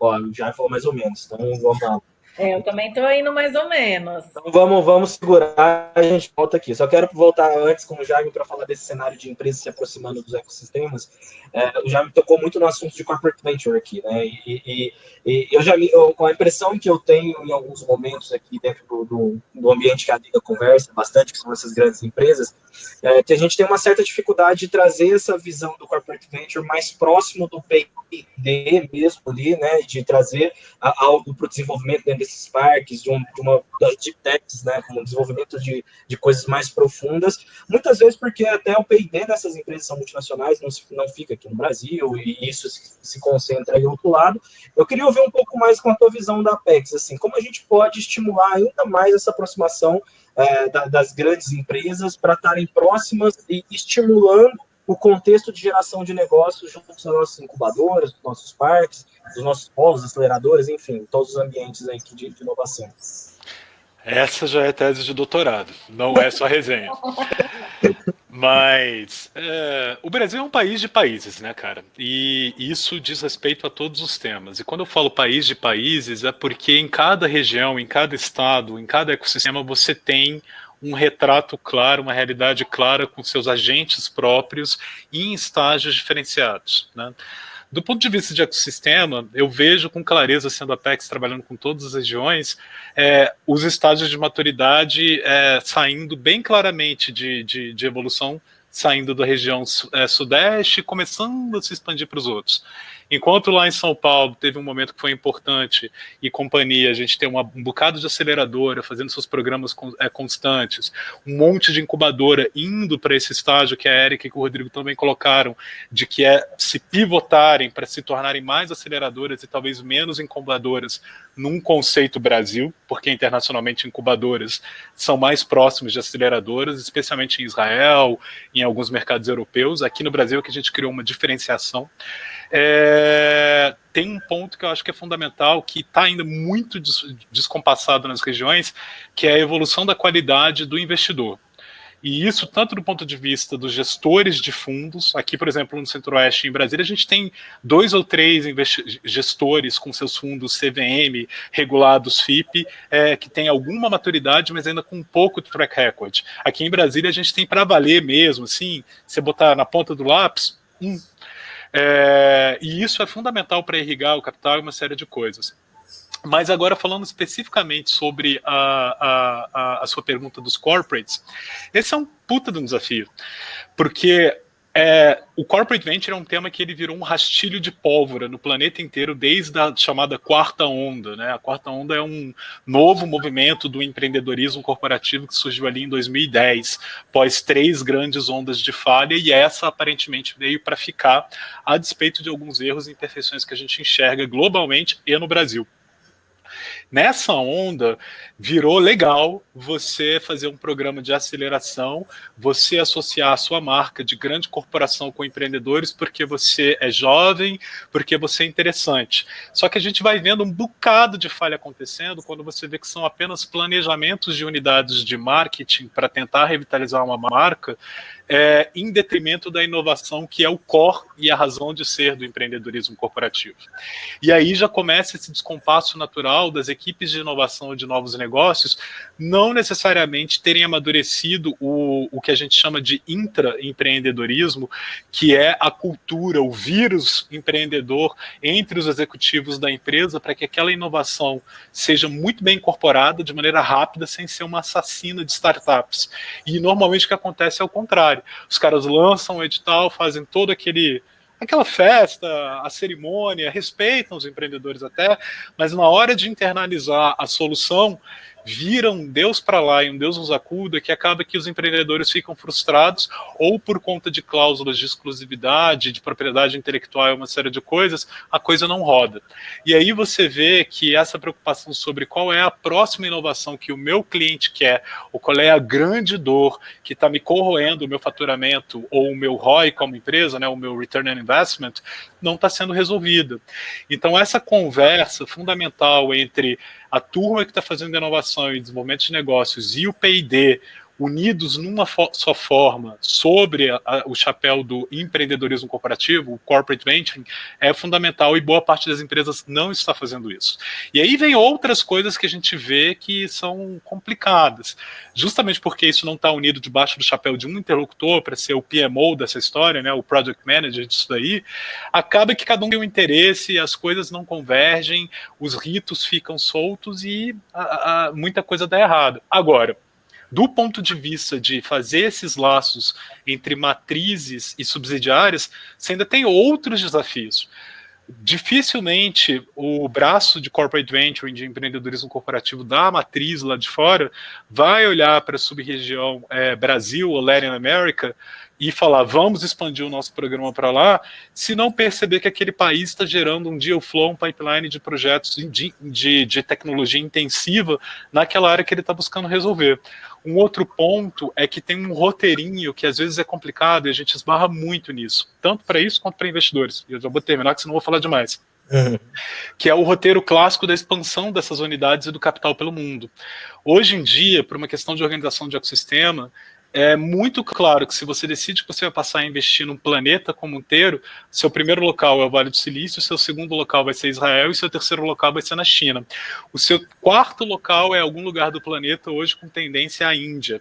Ó, já falou mais ou menos, então vamos lá.
Eu também estou indo mais ou menos.
Então vamos segurar, a gente volta aqui. Só quero voltar antes com o Jaime para falar desse cenário de empresas se aproximando dos ecossistemas. O Jaime tocou muito no assunto de corporate venture aqui, né? E com a impressão que eu tenho em alguns momentos aqui dentro do ambiente que a Liga conversa bastante, que são essas grandes empresas, que a gente tem uma certa dificuldade de trazer essa visão do corporate venture mais próximo do P&D mesmo ali, né? De trazer algo para o desenvolvimento dentro desses parques, de uma das deep techs, né, com o desenvolvimento de coisas mais profundas, muitas vezes porque até o P&D dessas empresas são multinacionais, não fica aqui no Brasil, e isso se concentra aí do outro lado. Eu queria ouvir um pouco mais com a tua visão da Apex, assim, como a gente pode estimular ainda mais essa aproximação das grandes empresas para estarem próximas e estimulando o contexto de geração de negócios junto das nossas incubadoras, dos nossos parques, dos nossos polos, aceleradores, enfim, todos os ambientes aí de inovação.
Essa já é tese de doutorado, não é só resenha. Mas o Brasil é um país de países, né, cara? E isso diz respeito a todos os temas. E quando eu falo país de países, é porque em cada região, em cada estado, em cada ecossistema, você tem um retrato claro, uma realidade clara com seus agentes próprios e em estágios diferenciados, né? Do ponto de vista de ecossistema, eu vejo com clareza, sendo a Apex trabalhando com todas as regiões, os estágios de maturidade saindo bem claramente de evolução, saindo da região sudeste e começando a se expandir para os outros. Enquanto lá em São Paulo teve um momento que foi importante e companhia, a gente tem um bocado de aceleradora fazendo seus programas constantes, um monte de incubadora indo para esse estágio que a Érica e que o Rodrigo também colocaram, de que se pivotarem para se tornarem mais aceleradoras e talvez menos incubadoras num conceito Brasil, porque internacionalmente incubadoras são mais próximos de aceleradoras, especialmente em Israel, em alguns mercados europeus. Aqui no Brasil é que a gente criou uma diferenciação. Tem um ponto que eu acho que é fundamental, que está ainda muito descompassado nas regiões, que é a evolução da qualidade do investidor. E isso tanto do ponto de vista dos gestores de fundos. Aqui, por exemplo, no Centro-Oeste, em Brasília, a gente tem 2 ou 3 gestores com seus fundos CVM regulados FIP, que tem alguma maturidade, mas ainda com um pouco de track record. Aqui em Brasília a gente tem para valer mesmo, assim, você botar na ponta do lápis, e isso é fundamental para irrigar o capital e uma série de coisas. Mas agora falando especificamente sobre a sua pergunta dos corporates, esse é um puta de um desafio, porque O Corporate Venture é um tema que ele virou um rastilho de pólvora no planeta inteiro desde a chamada quarta onda, né? A quarta onda é um novo movimento do empreendedorismo corporativo que surgiu ali em 2010, após 3 grandes ondas de falha, e essa aparentemente veio para ficar, a despeito de alguns erros e imperfeições que a gente enxerga globalmente e no Brasil. Nessa onda, virou legal você fazer um programa de aceleração, você associar a sua marca de grande corporação com empreendedores, porque você é jovem, porque você é interessante. Só que a gente vai vendo um bocado de falha acontecendo quando você vê que são apenas planejamentos de unidades de marketing para tentar revitalizar uma marca, em detrimento da inovação, que é o core e a razão de ser do empreendedorismo corporativo. E aí já começa esse descompasso natural das equipes de inovação de novos negócios não necessariamente terem amadurecido o que a gente chama de intraempreendedorismo, que é a cultura, o vírus empreendedor entre os executivos da empresa, para que aquela inovação seja muito bem incorporada de maneira rápida, sem ser uma assassina de startups. E normalmente o que acontece é o contrário. Os caras lançam o edital, fazem todo aquela festa, a cerimônia, respeitam os empreendedores até, mas na hora de internalizar a solução, vira um Deus para lá e um Deus nos acuda, que acaba que os empreendedores ficam frustrados, ou por conta de cláusulas de exclusividade, de propriedade intelectual e uma série de coisas, a coisa não roda. E aí você vê que essa preocupação sobre qual é a próxima inovação que o meu cliente quer, ou qual é a grande dor que está me corroendo o meu faturamento, ou o meu ROI como empresa, né, o meu Return on Investment, não está sendo resolvida. Então essa conversa fundamental entre a turma que está fazendo inovação e desenvolvimento de negócios e o P&D unidos numa só forma sobre o chapéu do empreendedorismo corporativo, o corporate venturing, é fundamental, e boa parte das empresas não está fazendo isso. E aí vem outras coisas que a gente vê que são complicadas, justamente porque isso não está unido debaixo do chapéu de um interlocutor para ser o PMO dessa história, né, o Project Manager disso daí, acaba que cada um tem um interesse, as coisas não convergem, os ritos ficam soltos e muita coisa dá errado. Agora, do ponto de vista de fazer esses laços entre matrizes e subsidiárias, você ainda tem outros desafios. Dificilmente o braço de corporate venturing, de empreendedorismo corporativo da matriz lá de fora, vai olhar para a sub-região Brasil ou Latin America e falar, vamos expandir o nosso programa para lá, se não perceber que aquele país está gerando um deal flow, um pipeline de projetos de tecnologia intensiva naquela área que ele está buscando resolver. Um outro ponto é que tem um roteirinho que às vezes é complicado e a gente esbarra muito nisso, tanto para isso quanto para investidores. E eu já vou terminar, que senão eu vou falar demais. Que é o roteiro clássico da expansão dessas unidades e do capital pelo mundo. Hoje em dia, por uma questão de organização de ecossistema, é muito claro que se você decide que você vai passar a investir num planeta como inteiro, seu primeiro local é o Vale do Silício, seu segundo local vai ser Israel e seu terceiro local vai ser na China. O seu quarto local é algum lugar do planeta hoje com tendência à Índia.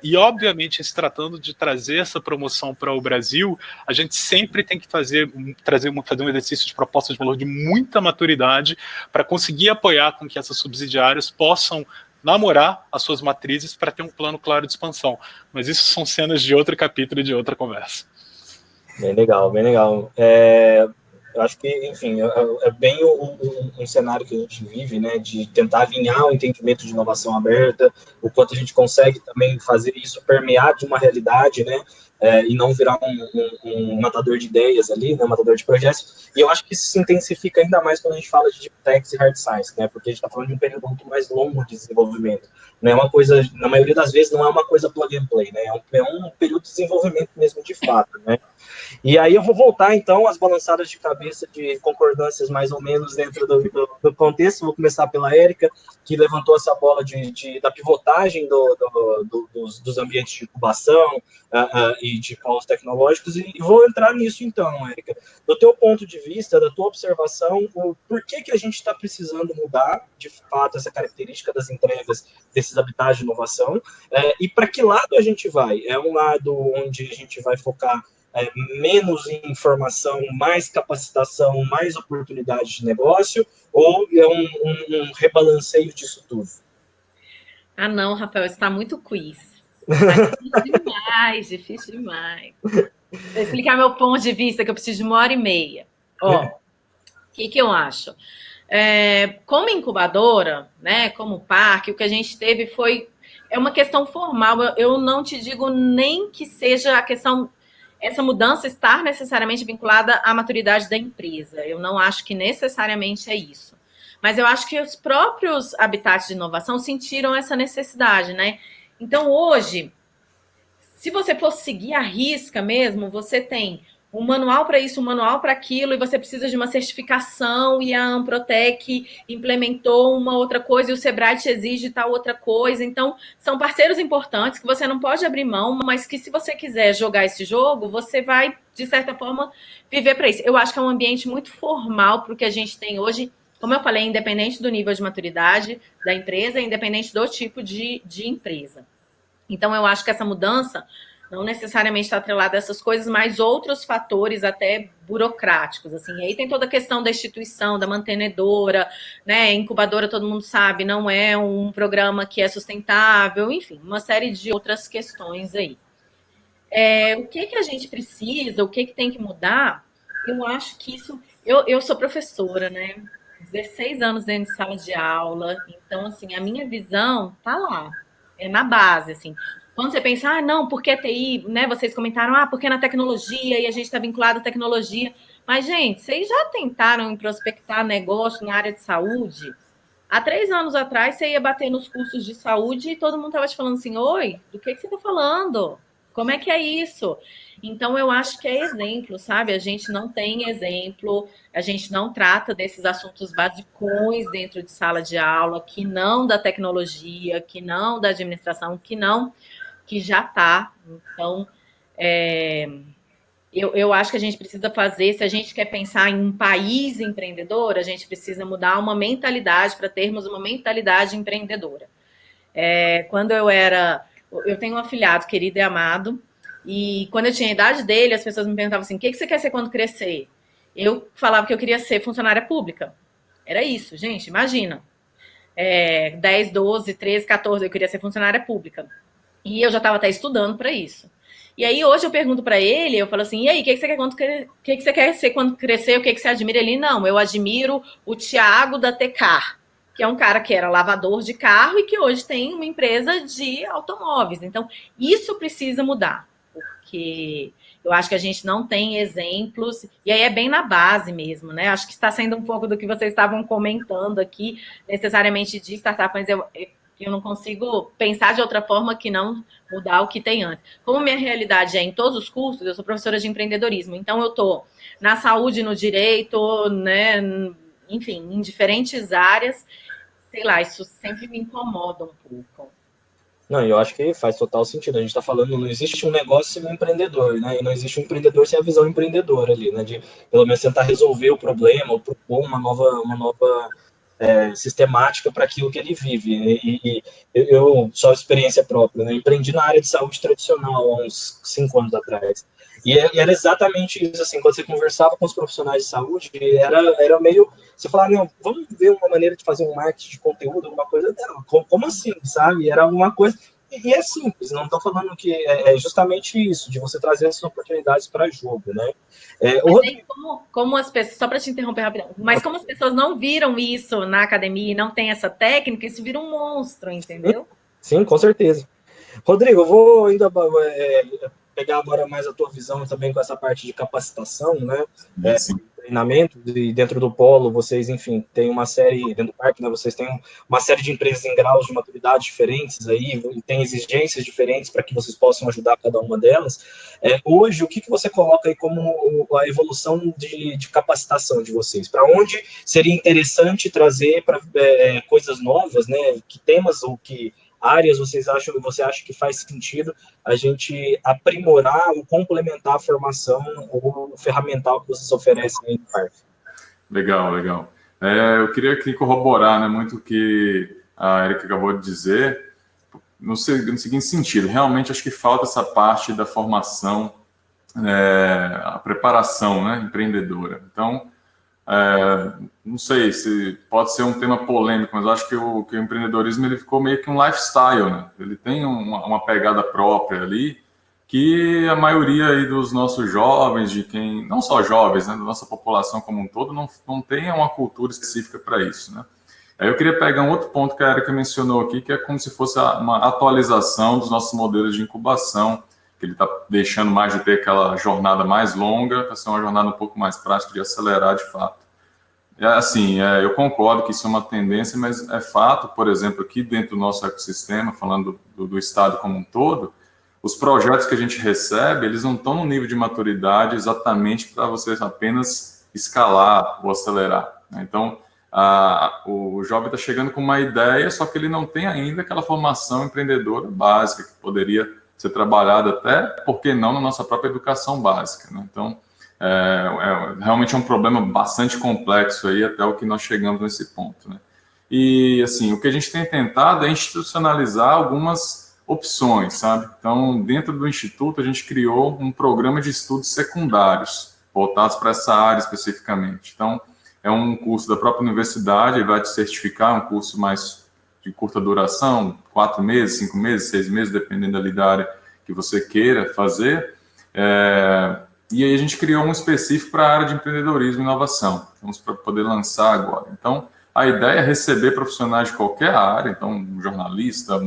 E obviamente, se tratando de trazer essa promoção para o Brasil, a gente sempre tem que fazer um exercício de proposta de valor de muita maturidade para conseguir apoiar com que essas subsidiárias possam namorar as suas matrizes para ter um plano claro de expansão. Mas isso são cenas de outro capítulo e de outra conversa.
Bem legal, bem legal. Eu acho que, enfim, é bem um cenário que a gente vive, né, de tentar alinhar o entendimento de inovação aberta, o quanto a gente consegue também fazer isso permear de uma realidade, né, e não virar um matador de ideias ali, né, um matador de projetos. E eu acho que isso se intensifica ainda mais quando a gente fala de deep techs e hard science, né, porque a gente está falando de um período muito mais longo de desenvolvimento. Não é uma coisa, na maioria das vezes, não é uma coisa plug and play, né, é um período de desenvolvimento mesmo de fato, né. E aí eu vou voltar, então, às balançadas de cabeça de concordâncias mais ou menos dentro do contexto. Vou começar pela Érica, que levantou essa bola da pivotagem dos ambientes de incubação e de polos tecnológicos, e vou entrar nisso, então, Érica. Do teu ponto de vista, da tua observação, por que a gente está precisando mudar, de fato, essa característica das entregas desses habitats de inovação, e para que lado a gente vai? É um lado onde a gente vai focar menos em informação, mais capacitação, mais oportunidade de negócio, ou é um rebalanceio disso tudo?
Não, Rafael, está muito quiz. Tá difícil demais, difícil demais. Vou explicar meu ponto de vista, que eu preciso de 1h30. Ó, o que eu acho? Como incubadora, né, como parque, o que a gente teve é uma questão formal. Eu não te digo nem que seja a questão, essa mudança estar necessariamente vinculada à maturidade da empresa. Eu não acho que necessariamente é isso. Mas eu acho que os próprios habitats de inovação sentiram essa necessidade, né? Então, hoje, se você for seguir a risca mesmo, você tem um manual para isso, um manual para aquilo, e você precisa de uma certificação, e a Amprotec implementou uma outra coisa, e o Sebrae te exige tal outra coisa. Então, são parceiros importantes que você não pode abrir mão, mas que se você quiser jogar esse jogo, você vai, de certa forma, viver para isso. Eu acho que é um ambiente muito formal para o que a gente tem hoje, como eu falei, independente do nível de maturidade da empresa, independente do tipo de empresa. Então, eu acho que essa mudança não necessariamente está atrelada a essas coisas, mas outros fatores até burocráticos, assim. E aí tem toda a questão da instituição, da mantenedora, né? Incubadora, todo mundo sabe, não é um programa que é sustentável, enfim, uma série de outras questões aí. O que a gente precisa, o que tem que mudar? Eu acho que isso... Eu sou professora, né? 16 anos dentro de sala de aula, então, assim, a minha visão tá lá, é na base, assim. Quando você pensa, não, porque TI, né? Vocês comentaram, porque na tecnologia e a gente está vinculado à tecnologia. Mas, gente, vocês já tentaram prospectar negócio na área de saúde? Há 3 anos atrás, você ia bater nos cursos de saúde e todo mundo estava te falando assim, oi, do que você está falando? Como é que é isso? Então, eu acho que é exemplo, sabe? A gente não tem exemplo, a gente não trata desses assuntos basicões dentro de sala de aula, que não da tecnologia, que não da administração, que já está. Então, eu acho que a gente precisa fazer, se a gente quer pensar em um país empreendedor, a gente precisa mudar uma mentalidade para termos uma mentalidade empreendedora. Quando eu tenho um afilhado querido e amado, e quando eu tinha a idade dele, as pessoas me perguntavam assim, o que você quer ser quando crescer? Eu falava que eu queria ser funcionária pública. Era isso, gente, imagina. 10, 12, 13, 14, eu queria ser funcionária pública. E eu já estava até estudando para isso. E aí, hoje eu pergunto para ele, eu falo assim, e aí, o que você quer ser quando crescer? O que você admira? Ele, não, eu admiro o Thiago da Tecar, que é um cara que era lavador de carro e que hoje tem uma empresa de automóveis. Então, isso precisa mudar, porque eu acho que a gente não tem exemplos, e aí é bem na base mesmo, né? Acho que está sendo um pouco do que vocês estavam comentando aqui, necessariamente de startup, mas eu não consigo pensar de outra forma que não mudar o que tem antes. Como minha realidade é em todos os cursos, eu sou professora de empreendedorismo, então eu estou na saúde, no direito, né, enfim, em diferentes áreas, sei lá, isso sempre me incomoda um pouco.
Não, eu acho que faz total sentido. A gente está falando, não existe um negócio sem um empreendedor, né? E não existe um empreendedor sem a visão empreendedora ali, né? De pelo menos tentar resolver o problema ou propor uma nova sistemática para aquilo que ele vive. E eu só experiência própria, né? Empreendi na área de saúde tradicional há uns 5 anos atrás. E era exatamente isso, assim, quando você conversava com os profissionais de saúde, era meio... Você falava, não, vamos ver uma maneira de fazer um marketing de conteúdo, alguma coisa. Não, como assim, sabe? Era alguma coisa... E é simples, não estou falando que é justamente isso, de você trazer essas oportunidades para jogo, né?
Como as pessoas, só para te interromper rapidão, mas como as pessoas não viram isso na academia e não tem essa técnica, isso vira um monstro, entendeu?
Sim, com certeza. Rodrigo, eu vou ainda pegar agora mais a tua visão também com essa parte de capacitação, né? Treinamento, e dentro do polo vocês, enfim, tem uma série, dentro do parque, né, vocês têm uma série de empresas em graus de maturidade diferentes aí, tem exigências diferentes para que vocês possam ajudar cada uma delas. Hoje, o que você coloca aí como a evolução de capacitação de vocês? Para onde seria interessante trazer para coisas novas, né? Que temas ou que áreas você acha que faz sentido a gente aprimorar ou complementar a formação ou ferramental que vocês oferecem aí no parque?
Legal. Eu queria aqui corroborar, né, muito o que a Erika acabou de dizer, no seguinte sentido, realmente acho que falta essa parte da formação, a preparação, né, empreendedora. Então, não sei se pode ser um tema polêmico, mas acho que o empreendedorismo ele ficou meio que um lifestyle, né? Ele tem uma pegada própria ali, que a maioria aí dos nossos jovens, de quem, não só jovens, né, da nossa população como um todo, não tem uma cultura específica para isso, né? Aí eu queria pegar um outro ponto que a Erika mencionou aqui, que é como se fosse uma atualização dos nossos modelos de incubação, que ele está deixando mais de ter aquela jornada mais longa para ser uma jornada um pouco mais prática de acelerar de fato. Assim, eu concordo que isso é uma tendência, mas é fato, por exemplo, aqui dentro do nosso ecossistema, falando do Estado como um todo, os projetos que a gente recebe, eles não estão no nível de maturidade exatamente para você apenas escalar ou acelerar, né? Então, o jovem está chegando com uma ideia, só que ele não tem ainda aquela formação empreendedora básica que poderia ser trabalhada até, por que não, na nossa própria educação básica, né? Então, realmente é um problema bastante complexo aí, até o que nós chegamos nesse ponto, né? E, assim, o que a gente tem tentado é institucionalizar algumas opções, sabe? Então, dentro do Instituto, a gente criou um programa de estudos secundários, voltados para essa área especificamente. Então, é um curso da própria universidade, ele vai te certificar, um curso mais de curta duração, 4 meses, 5 meses, 6 meses, dependendo da área que você queira fazer. E aí a gente criou um específico para a área de empreendedorismo e inovação. Vamos para poder lançar agora. Então, a ideia é receber profissionais de qualquer área, então um jornalista,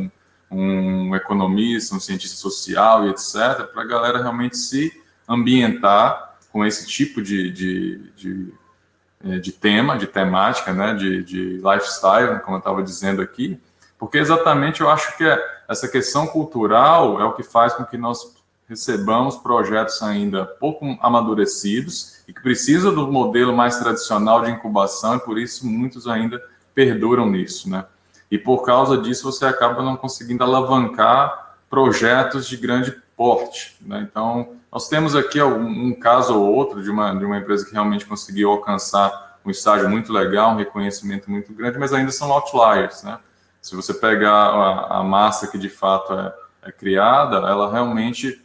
um economista, um cientista social e etc., para a galera realmente se ambientar com esse tipo de tema, de temática, né, de lifestyle, como eu estava dizendo aqui, porque exatamente eu acho que essa questão cultural é o que faz com que nós recebamos projetos ainda pouco amadurecidos e que precisam do modelo mais tradicional de incubação e por isso muitos ainda perduram nisso, né? E por causa disso você acaba não conseguindo alavancar projetos de grande porte, né? Então, nós temos aqui um caso ou outro de uma empresa que realmente conseguiu alcançar um estágio muito legal, um reconhecimento muito grande, mas ainda são outliers, né? Se você pegar a massa que de fato é criada, ela realmente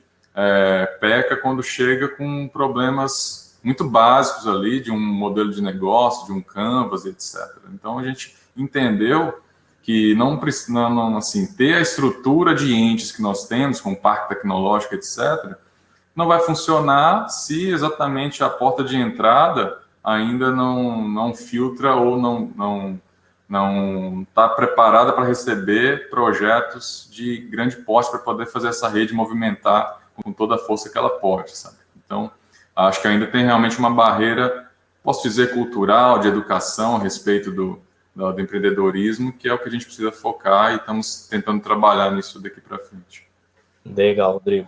peca quando chega com problemas muito básicos ali de um modelo de negócio, de um canvas, etc. Então, a gente entendeu que não assim, ter a estrutura de entes que nós temos, com parque tecnológico, etc., não vai funcionar se exatamente a porta de entrada ainda não filtra ou não está preparada para receber projetos de grande porte para poder fazer essa rede movimentar com toda a força que ela pode, sabe? Então, acho que ainda tem realmente uma barreira, posso dizer, cultural, de educação a respeito do empreendedorismo, que é o que a gente precisa focar e estamos tentando trabalhar nisso daqui para frente.
Legal, Rodrigo.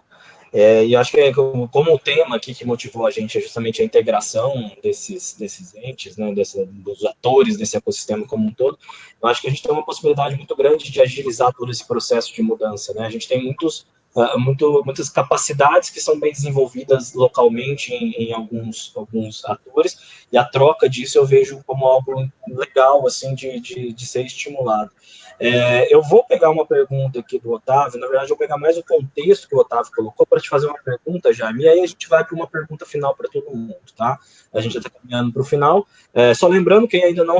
E acho que como o tema aqui que motivou a gente é justamente a integração desses entes, né, dos atores desse ecossistema como um todo, eu acho que a gente tem uma possibilidade muito grande de agilizar todo esse processo de mudança, né? A gente tem muitas capacidades que são bem desenvolvidas localmente em alguns atores, e a troca disso eu vejo como algo legal, assim, de ser estimulado. Eu vou pegar uma pergunta aqui do Otávio, na verdade eu vou pegar mais o contexto que o Otávio colocou para te fazer uma pergunta, Jaime, e aí a gente vai para uma pergunta final para todo mundo, tá? A gente já está caminhando para o final. Só lembrando, quem ainda não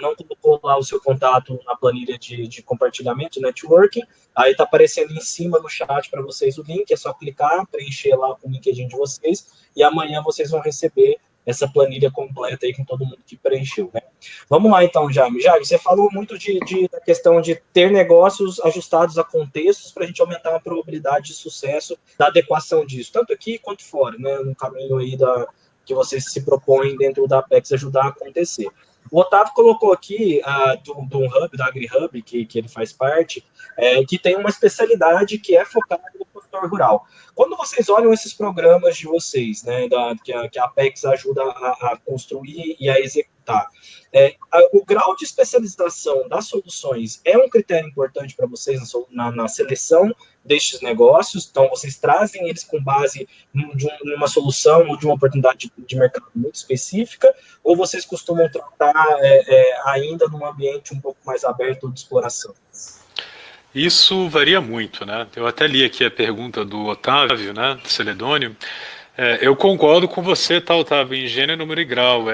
não colocou lá o seu contato na planilha de compartilhamento, networking, aí está aparecendo em cima no chat para vocês o link, é só clicar, preencher lá com o LinkedIn de vocês, e amanhã vocês vão receber essa planilha completa aí com todo mundo que preencheu, né? Vamos lá então, Jaime. Jaime, você falou muito da questão de ter negócios ajustados a contextos para a gente aumentar a probabilidade de sucesso da adequação disso, tanto aqui quanto fora, né? No caminho aí que vocês se propõem dentro da Apex ajudar a acontecer. O Otávio colocou aqui do Hub, da AgriHub, que ele faz parte, que tem uma especialidade que é focada no produtor rural. Quando vocês olham esses programas de vocês, né, que a Apex ajuda a construir e a executar, o grau de especialização das soluções é um critério importante para vocês na seleção destes negócios? Então, vocês trazem eles com base numa solução ou de uma oportunidade de mercado muito específica, ou vocês costumam tratar ainda num ambiente um pouco mais aberto de exploração?
Isso varia muito, né? Eu até li aqui a pergunta do Otávio, né, do Celedônio. Eu concordo com você, tá, Otávio, em gênero, número e grau.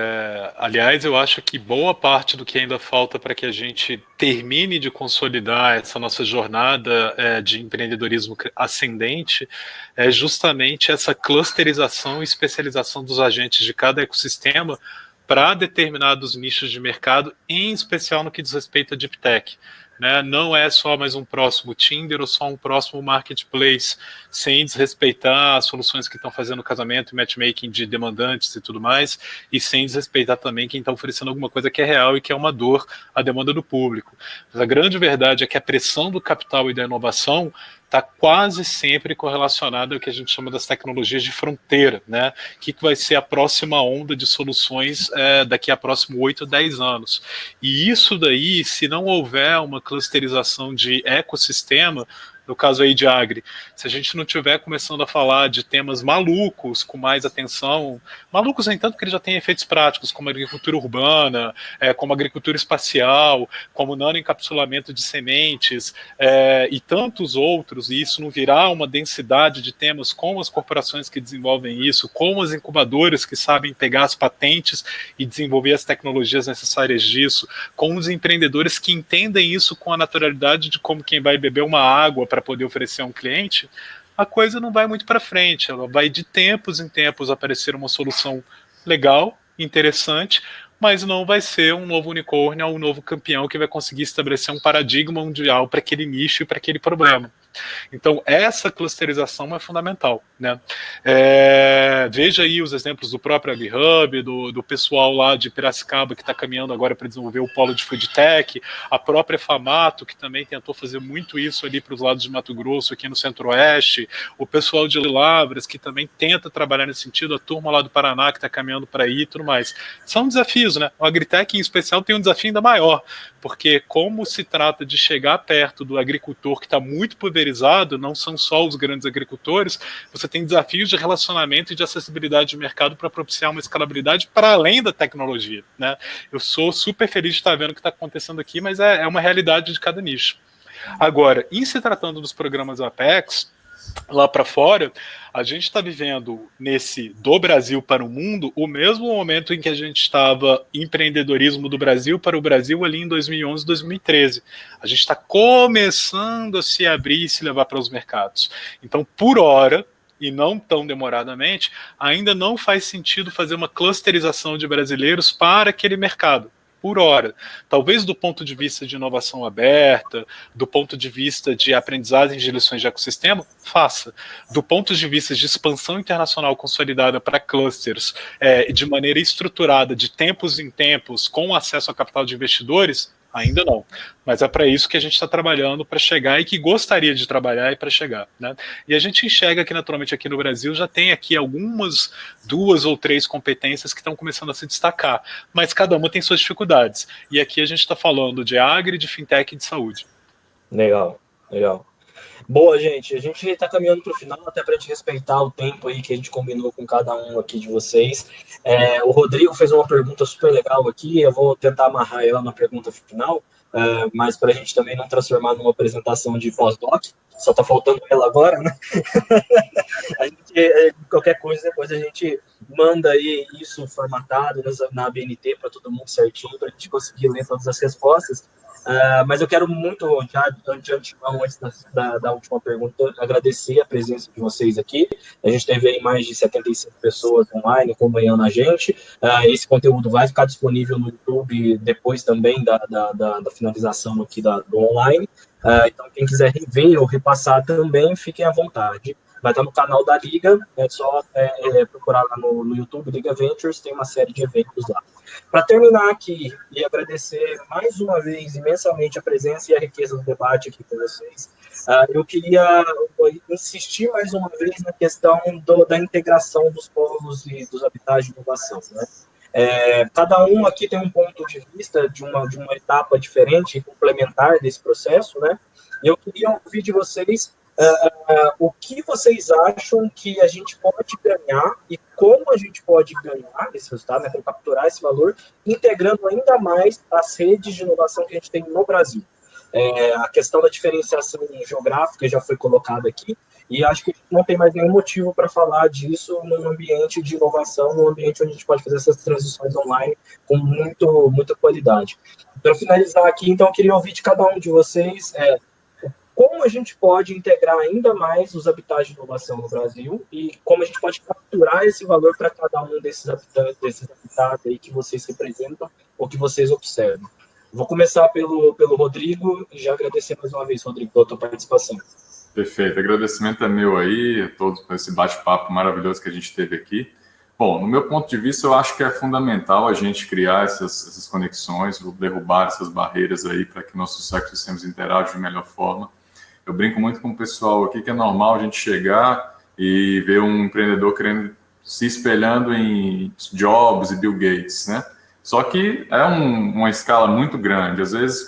Aliás, eu acho que boa parte do que ainda falta para que a gente termine de consolidar essa nossa jornada de empreendedorismo ascendente é justamente essa clusterização e especialização dos agentes de cada ecossistema para determinados nichos de mercado, em especial no que diz respeito a Deep Tech. Né? Não é só mais um próximo Tinder ou só um próximo marketplace, sem desrespeitar as soluções que estão fazendo casamento e matchmaking de demandantes e tudo mais, e sem desrespeitar também quem está oferecendo alguma coisa que é real e que é uma dor à demanda do público. Mas a grande verdade é que a pressão do capital e da inovação está quase sempre correlacionada ao que a gente chama das tecnologias de fronteira, né? O que vai ser a próxima onda de soluções daqui a próximo 8 a 10 anos. E isso daí, se não houver uma clusterização de ecossistema, no caso aí de Agri, se a gente não estiver começando a falar de temas malucos, com mais atenção, malucos nem tanto porque eles já têm efeitos práticos, como agricultura urbana, como agricultura espacial, como nanoencapsulamento de sementes, e tantos outros, e isso não virar uma densidade de temas com as corporações que desenvolvem isso, com as incubadoras que sabem pegar as patentes e desenvolver as tecnologias necessárias disso, com os empreendedores que entendem isso com a naturalidade de como quem vai beber uma água para poder oferecer a um cliente, a coisa não vai muito para frente. Ela vai de tempos em tempos aparecer uma solução legal, interessante, mas não vai ser um novo unicórnio ou um novo campeão que vai conseguir estabelecer um paradigma mundial para aquele nicho e para aquele problema. Então, essa clusterização é fundamental, né? Veja aí os exemplos do próprio AgriHub, do pessoal lá de Piracicaba que está caminhando agora para desenvolver o polo de Food Tech, a própria Famato, que também tentou fazer muito isso ali para os lados de Mato Grosso, aqui no Centro-Oeste, o pessoal de Lavras, que também tenta trabalhar nesse sentido, a turma lá do Paraná que está caminhando para aí e tudo mais. São desafios, né? O Agritech, em especial, tem um desafio ainda maior, porque como se trata de chegar perto do agricultor que está muito pulverizado, não são só os grandes agricultores, você tem desafios de relacionamento e de acessibilidade de mercado para propiciar uma escalabilidade para além da tecnologia, né? Eu sou super feliz de estar vendo o que está acontecendo aqui, mas é uma realidade de cada nicho. Agora, em se tratando dos programas Apex, lá para fora, a gente está vivendo nesse do Brasil para o mundo o mesmo momento em que a gente estava empreendedorismo do Brasil para o Brasil ali em 2011, 2013. A gente está começando a se abrir e se levar para os mercados. Então, por hora, e não tão demoradamente, ainda não faz sentido fazer uma clusterização de brasileiros para aquele mercado. Por hora. Talvez do ponto de vista de inovação aberta, do ponto de vista de aprendizagem de lições de ecossistema, faça. Do ponto de vista de expansão internacional consolidada para clusters, de maneira estruturada, de tempos em tempos, com acesso a capital de investidores, ainda não. Mas é para isso que a gente está trabalhando para chegar e que gostaria de trabalhar e para chegar, né? E a gente enxerga que naturalmente aqui no Brasil já tem aqui algumas 2 ou 3 competências que estão começando a se destacar, mas cada uma tem suas dificuldades. E aqui a gente está falando de agri, de fintech e de saúde.
Legal, legal. Boa, gente, a gente está caminhando para o final, até para a gente respeitar o tempo aí que a gente combinou com cada um aqui de vocês. O Rodrigo fez uma pergunta super legal aqui, eu vou tentar amarrar ela na pergunta final, mas para a gente também não transformar numa apresentação de pós-doc, só está faltando ela agora, né? A gente, qualquer coisa, depois a gente manda aí isso formatado na ABNT para todo mundo certinho, para a gente conseguir ler todas as respostas. Mas eu quero muito, já de antemão, antes da última pergunta, agradecer a presença de vocês aqui. A gente teve aí mais de 75 pessoas online acompanhando a gente. Esse conteúdo vai ficar disponível no YouTube depois também da finalização aqui do online. Então, quem quiser rever ou repassar também, fiquem à vontade. Vai estar no canal da Liga, é só procurar lá no YouTube, Liga Ventures, tem uma série de eventos lá. Para terminar aqui, e agradecer mais uma vez imensamente a presença e a riqueza do debate aqui com vocês, eu queria insistir mais uma vez na questão da integração dos polos e dos habitats de inovação, né? Cada um aqui tem um ponto de vista de uma etapa diferente, complementar desse processo, né? E eu queria ouvir de vocês o que vocês acham que a gente pode ganhar e como a gente pode ganhar esse resultado, né, capturar esse valor, integrando ainda mais as redes de inovação que a gente tem no Brasil. A questão da diferenciação geográfica já foi colocada aqui, E acho que não tem mais nenhum motivo para falar disso num ambiente de inovação, num ambiente onde a gente pode fazer essas transições online com muita qualidade. Para finalizar aqui, então, eu queria ouvir de cada um de vocês como a gente pode integrar ainda mais os habitats de inovação no Brasil e como a gente pode capturar esse valor para cada um desses habitats aí que vocês representam ou que vocês observam. Vou começar pelo Rodrigo e já agradecer mais uma vez, Rodrigo, pela tua participação.
Perfeito, agradecimento é meu aí, a todos por esse bate-papo maravilhoso que a gente teve aqui. Bom, no meu ponto de vista, eu acho que é fundamental a gente criar essas conexões, derrubar essas barreiras aí para que nossos ecossistemas interajam de melhor forma. Eu brinco muito com o pessoal aqui que é normal a gente chegar e ver um empreendedor querendo se espelhando em Jobs e Bill Gates, né? Só que é uma escala muito grande. Às vezes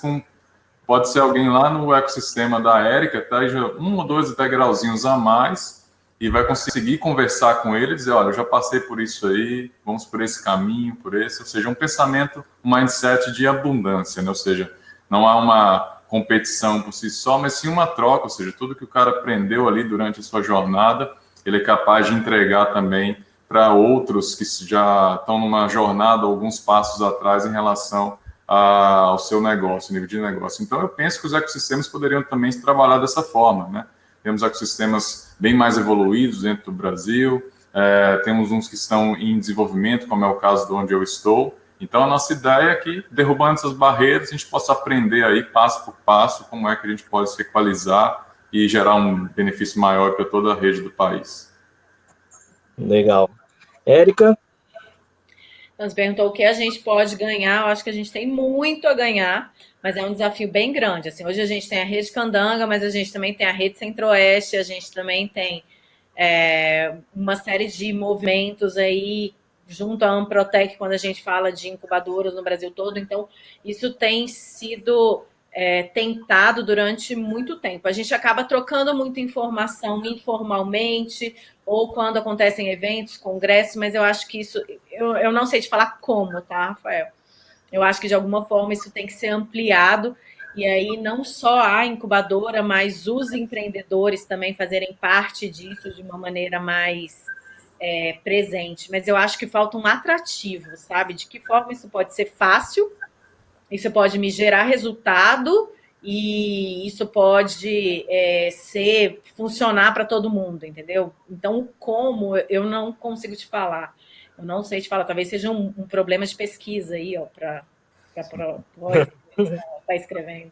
pode ser alguém lá no ecossistema da Érica, tá? Um ou dois degrauzinhos a mais e vai conseguir conversar com ele e dizer, olha, eu já passei por isso aí, vamos por esse caminho, por esse. Ou seja, um pensamento, um mindset de abundância, né? Ou seja, não há uma competição por si só, mas sim uma troca, ou seja, tudo que o cara aprendeu ali durante a sua jornada, ele é capaz de entregar também para outros que já estão numa jornada alguns passos atrás em relação ao seu negócio, nível de negócio. Então, eu penso que os ecossistemas poderiam também se trabalhar dessa forma, né? Temos ecossistemas bem mais evoluídos dentro do Brasil, temos uns que estão em desenvolvimento, como é o caso de onde eu estou. Então, a nossa ideia é que, derrubando essas barreiras, a gente possa aprender aí, passo por passo, como é que a gente pode se equalizar e gerar um benefício maior para toda a rede do país.
Legal. Érica?
Então, você perguntou o que a gente pode ganhar. Eu acho que a gente tem muito a ganhar, mas é um desafio bem grande. Assim, hoje a gente tem a rede Candanga, mas a gente também tem a rede Centro-Oeste, a gente também tem uma série de movimentos aí junto à Amprotec, quando a gente fala de incubadoras no Brasil todo. Então, isso tem sido tentado durante muito tempo. A gente acaba trocando muita informação informalmente, ou quando acontecem eventos, congressos, mas eu acho que isso... Eu não sei te falar como, tá, Rafael? Eu acho que, de alguma forma, isso tem que ser ampliado, e aí não só a incubadora, mas os empreendedores também fazerem parte disso de uma maneira mais presente. Mas eu acho que falta um atrativo, sabe? De que forma isso pode ser fácil, isso pode me gerar resultado e isso pode funcionar para todo mundo, entendeu? Então, como eu não consigo te falar. Eu não sei te falar, talvez seja um problema de pesquisa aí, ó, para estar escrevendo.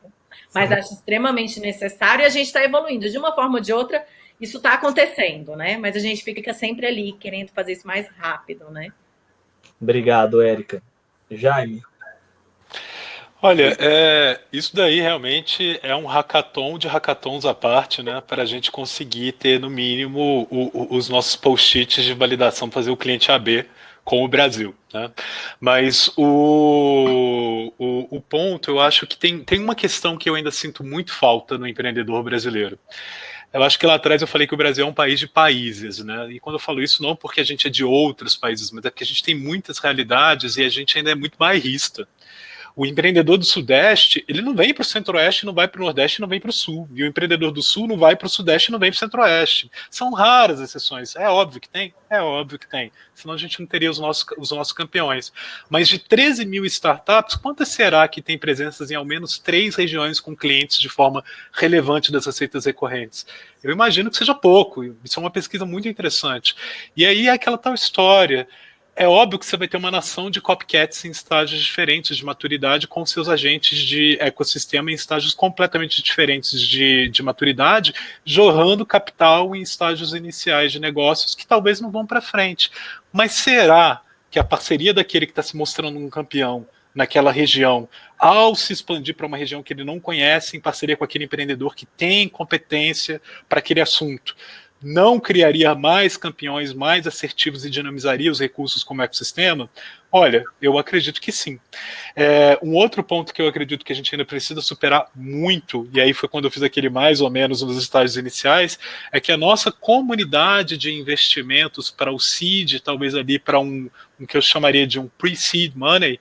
Mas acho extremamente necessário e a gente está evoluindo. De uma forma ou de outra, isso está acontecendo, né? Mas a gente fica sempre ali, querendo fazer isso mais rápido, né?
Obrigado, Érica. Jaime?
Olha, isso daí realmente é um hackathon de hackathons à parte, né? Para a gente conseguir ter, no mínimo, os nossos post-its de validação, fazer o cliente AB com o Brasil, né? Mas o ponto, eu acho que tem uma questão que eu ainda sinto muito falta no empreendedor brasileiro. Eu acho que lá atrás eu falei que o Brasil é um país de países, né? E quando eu falo isso, não porque a gente é de outros países, mas é porque a gente tem muitas realidades e a gente ainda é muito bairrista. O empreendedor do Sudeste, ele não vem para o Centro-Oeste, não vai para o Nordeste, não vem para o Sul. E o empreendedor do Sul não vai para o Sudeste, não vem para o Centro-Oeste. São raras exceções. É óbvio que tem? É óbvio que tem. Senão a gente não teria os nossos campeões. Mas de 13 mil startups, quantas será que tem presenças em ao menos 3 regiões com clientes de forma relevante das receitas recorrentes? Eu imagino que seja pouco. Isso é uma pesquisa muito interessante. E aí é aquela tal história. É óbvio que você vai ter uma nação de copycats em estágios diferentes de maturidade com seus agentes de ecossistema em estágios completamente diferentes de maturidade, jorrando capital em estágios iniciais de negócios que talvez não vão para frente. Mas será que a parceria daquele que está se mostrando um campeão naquela região, ao se expandir para uma região que ele não conhece, em parceria com aquele empreendedor que tem competência para aquele assunto, não criaria mais campeões, mais assertivos e dinamizaria os recursos como ecossistema? Olha, eu acredito que sim. Um outro ponto que eu acredito que a gente ainda precisa superar muito, e aí foi quando eu fiz aquele mais ou menos nos estágios iniciais, é que a nossa comunidade de investimentos para o seed, talvez ali para um o que eu chamaria de um pre-seed money,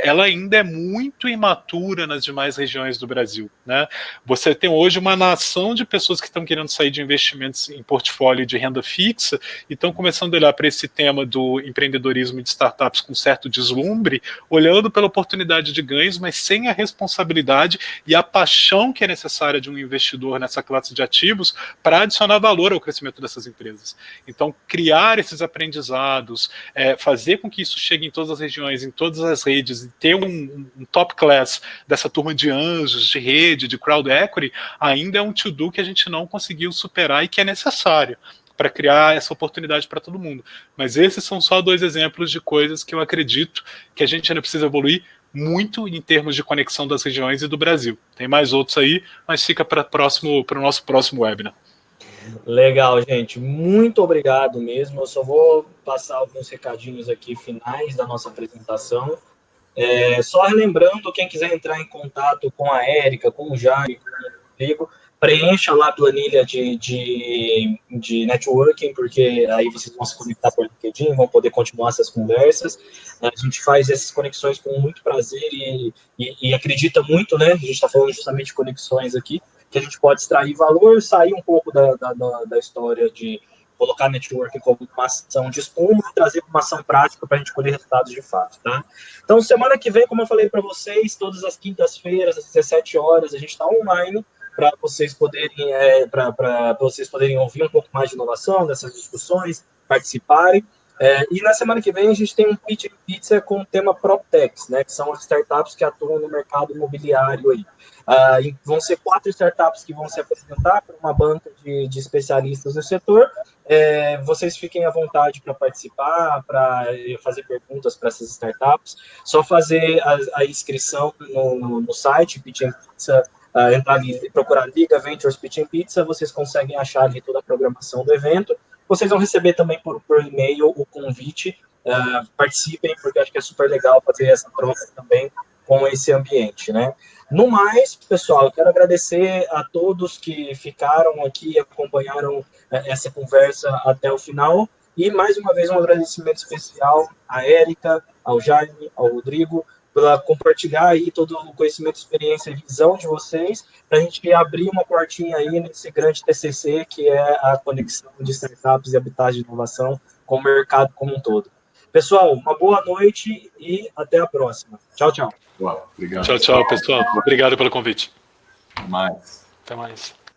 ela ainda é muito imatura nas demais regiões do Brasil, né? Você tem hoje uma nação de pessoas que estão querendo sair de investimentos em portfólio de renda fixa e estão começando a olhar para esse tema do empreendedorismo de startups com certo deslumbre, olhando pela oportunidade de ganhos, mas sem a responsabilidade e a paixão que é necessária de um investidor nessa classe de ativos para adicionar valor ao crescimento dessas empresas. Então, criar esses aprendizados, fazer com que isso chegue em todas as regiões, em todas as redes, e ter um top class dessa turma de anjos, de rede, de crowd equity, ainda é um to-do que a gente não conseguiu superar e que é necessário para criar essa oportunidade para todo mundo. Mas esses são só 2 exemplos de coisas que eu acredito que a gente ainda precisa evoluir muito em termos de conexão das regiões e do Brasil. Tem mais outros aí, mas fica para o nosso próximo webinar.
Legal, gente. Muito obrigado mesmo. Eu só vou passar alguns recadinhos aqui finais da nossa apresentação. Só relembrando, quem quiser entrar em contato com a Érica, com o Jaime, com o Rodrigo, preencha lá a planilha de networking, porque aí vocês vão se conectar por LinkedIn, vão poder continuar essas conversas. A gente faz essas conexões com muito prazer e acredita muito, né? A gente está falando justamente de conexões aqui, que a gente pode extrair valor, sair um pouco da história de colocar networking como uma ação de espuma e trazer uma ação prática para a gente colher resultados de fato, tá? Então, semana que vem, como eu falei para vocês, todas as quintas-feiras, às 17 horas, a gente está online para vocês poderem ouvir um pouco mais de inovação, dessas discussões, participarem. E na semana que vem a gente tem um Pitch and Pizza com o tema PropTechs, né, que são as startups que atuam no mercado imobiliário aí. Vão ser 4 startups que vão se apresentar para uma banca de especialistas no setor. Vocês fiquem à vontade para participar, para fazer perguntas para essas startups. Só fazer a inscrição no site, Pitch and Pizza, entrar ali, procurar Liga Ventures Pitch and Pizza, vocês conseguem achar ali toda a programação do evento. Vocês vão receber também por e-mail o convite. Participem, porque acho que é super legal fazer essa troca também com esse ambiente, né? No mais, pessoal, eu quero agradecer a todos que ficaram aqui e acompanharam essa conversa até o final. E, mais uma vez, um agradecimento especial à Érica, ao Jaime, ao Rodrigo, pela compartilhar aí todo o conhecimento, experiência e visão de vocês, para a gente abrir uma portinha aí nesse grande TCC, que é a conexão de startups e habitats de inovação com o mercado como um todo. Pessoal, uma boa noite e até a próxima. Tchau, tchau.
Boa, obrigado.
Tchau, tchau, pessoal. Obrigado pelo convite.
Até mais.
Até mais.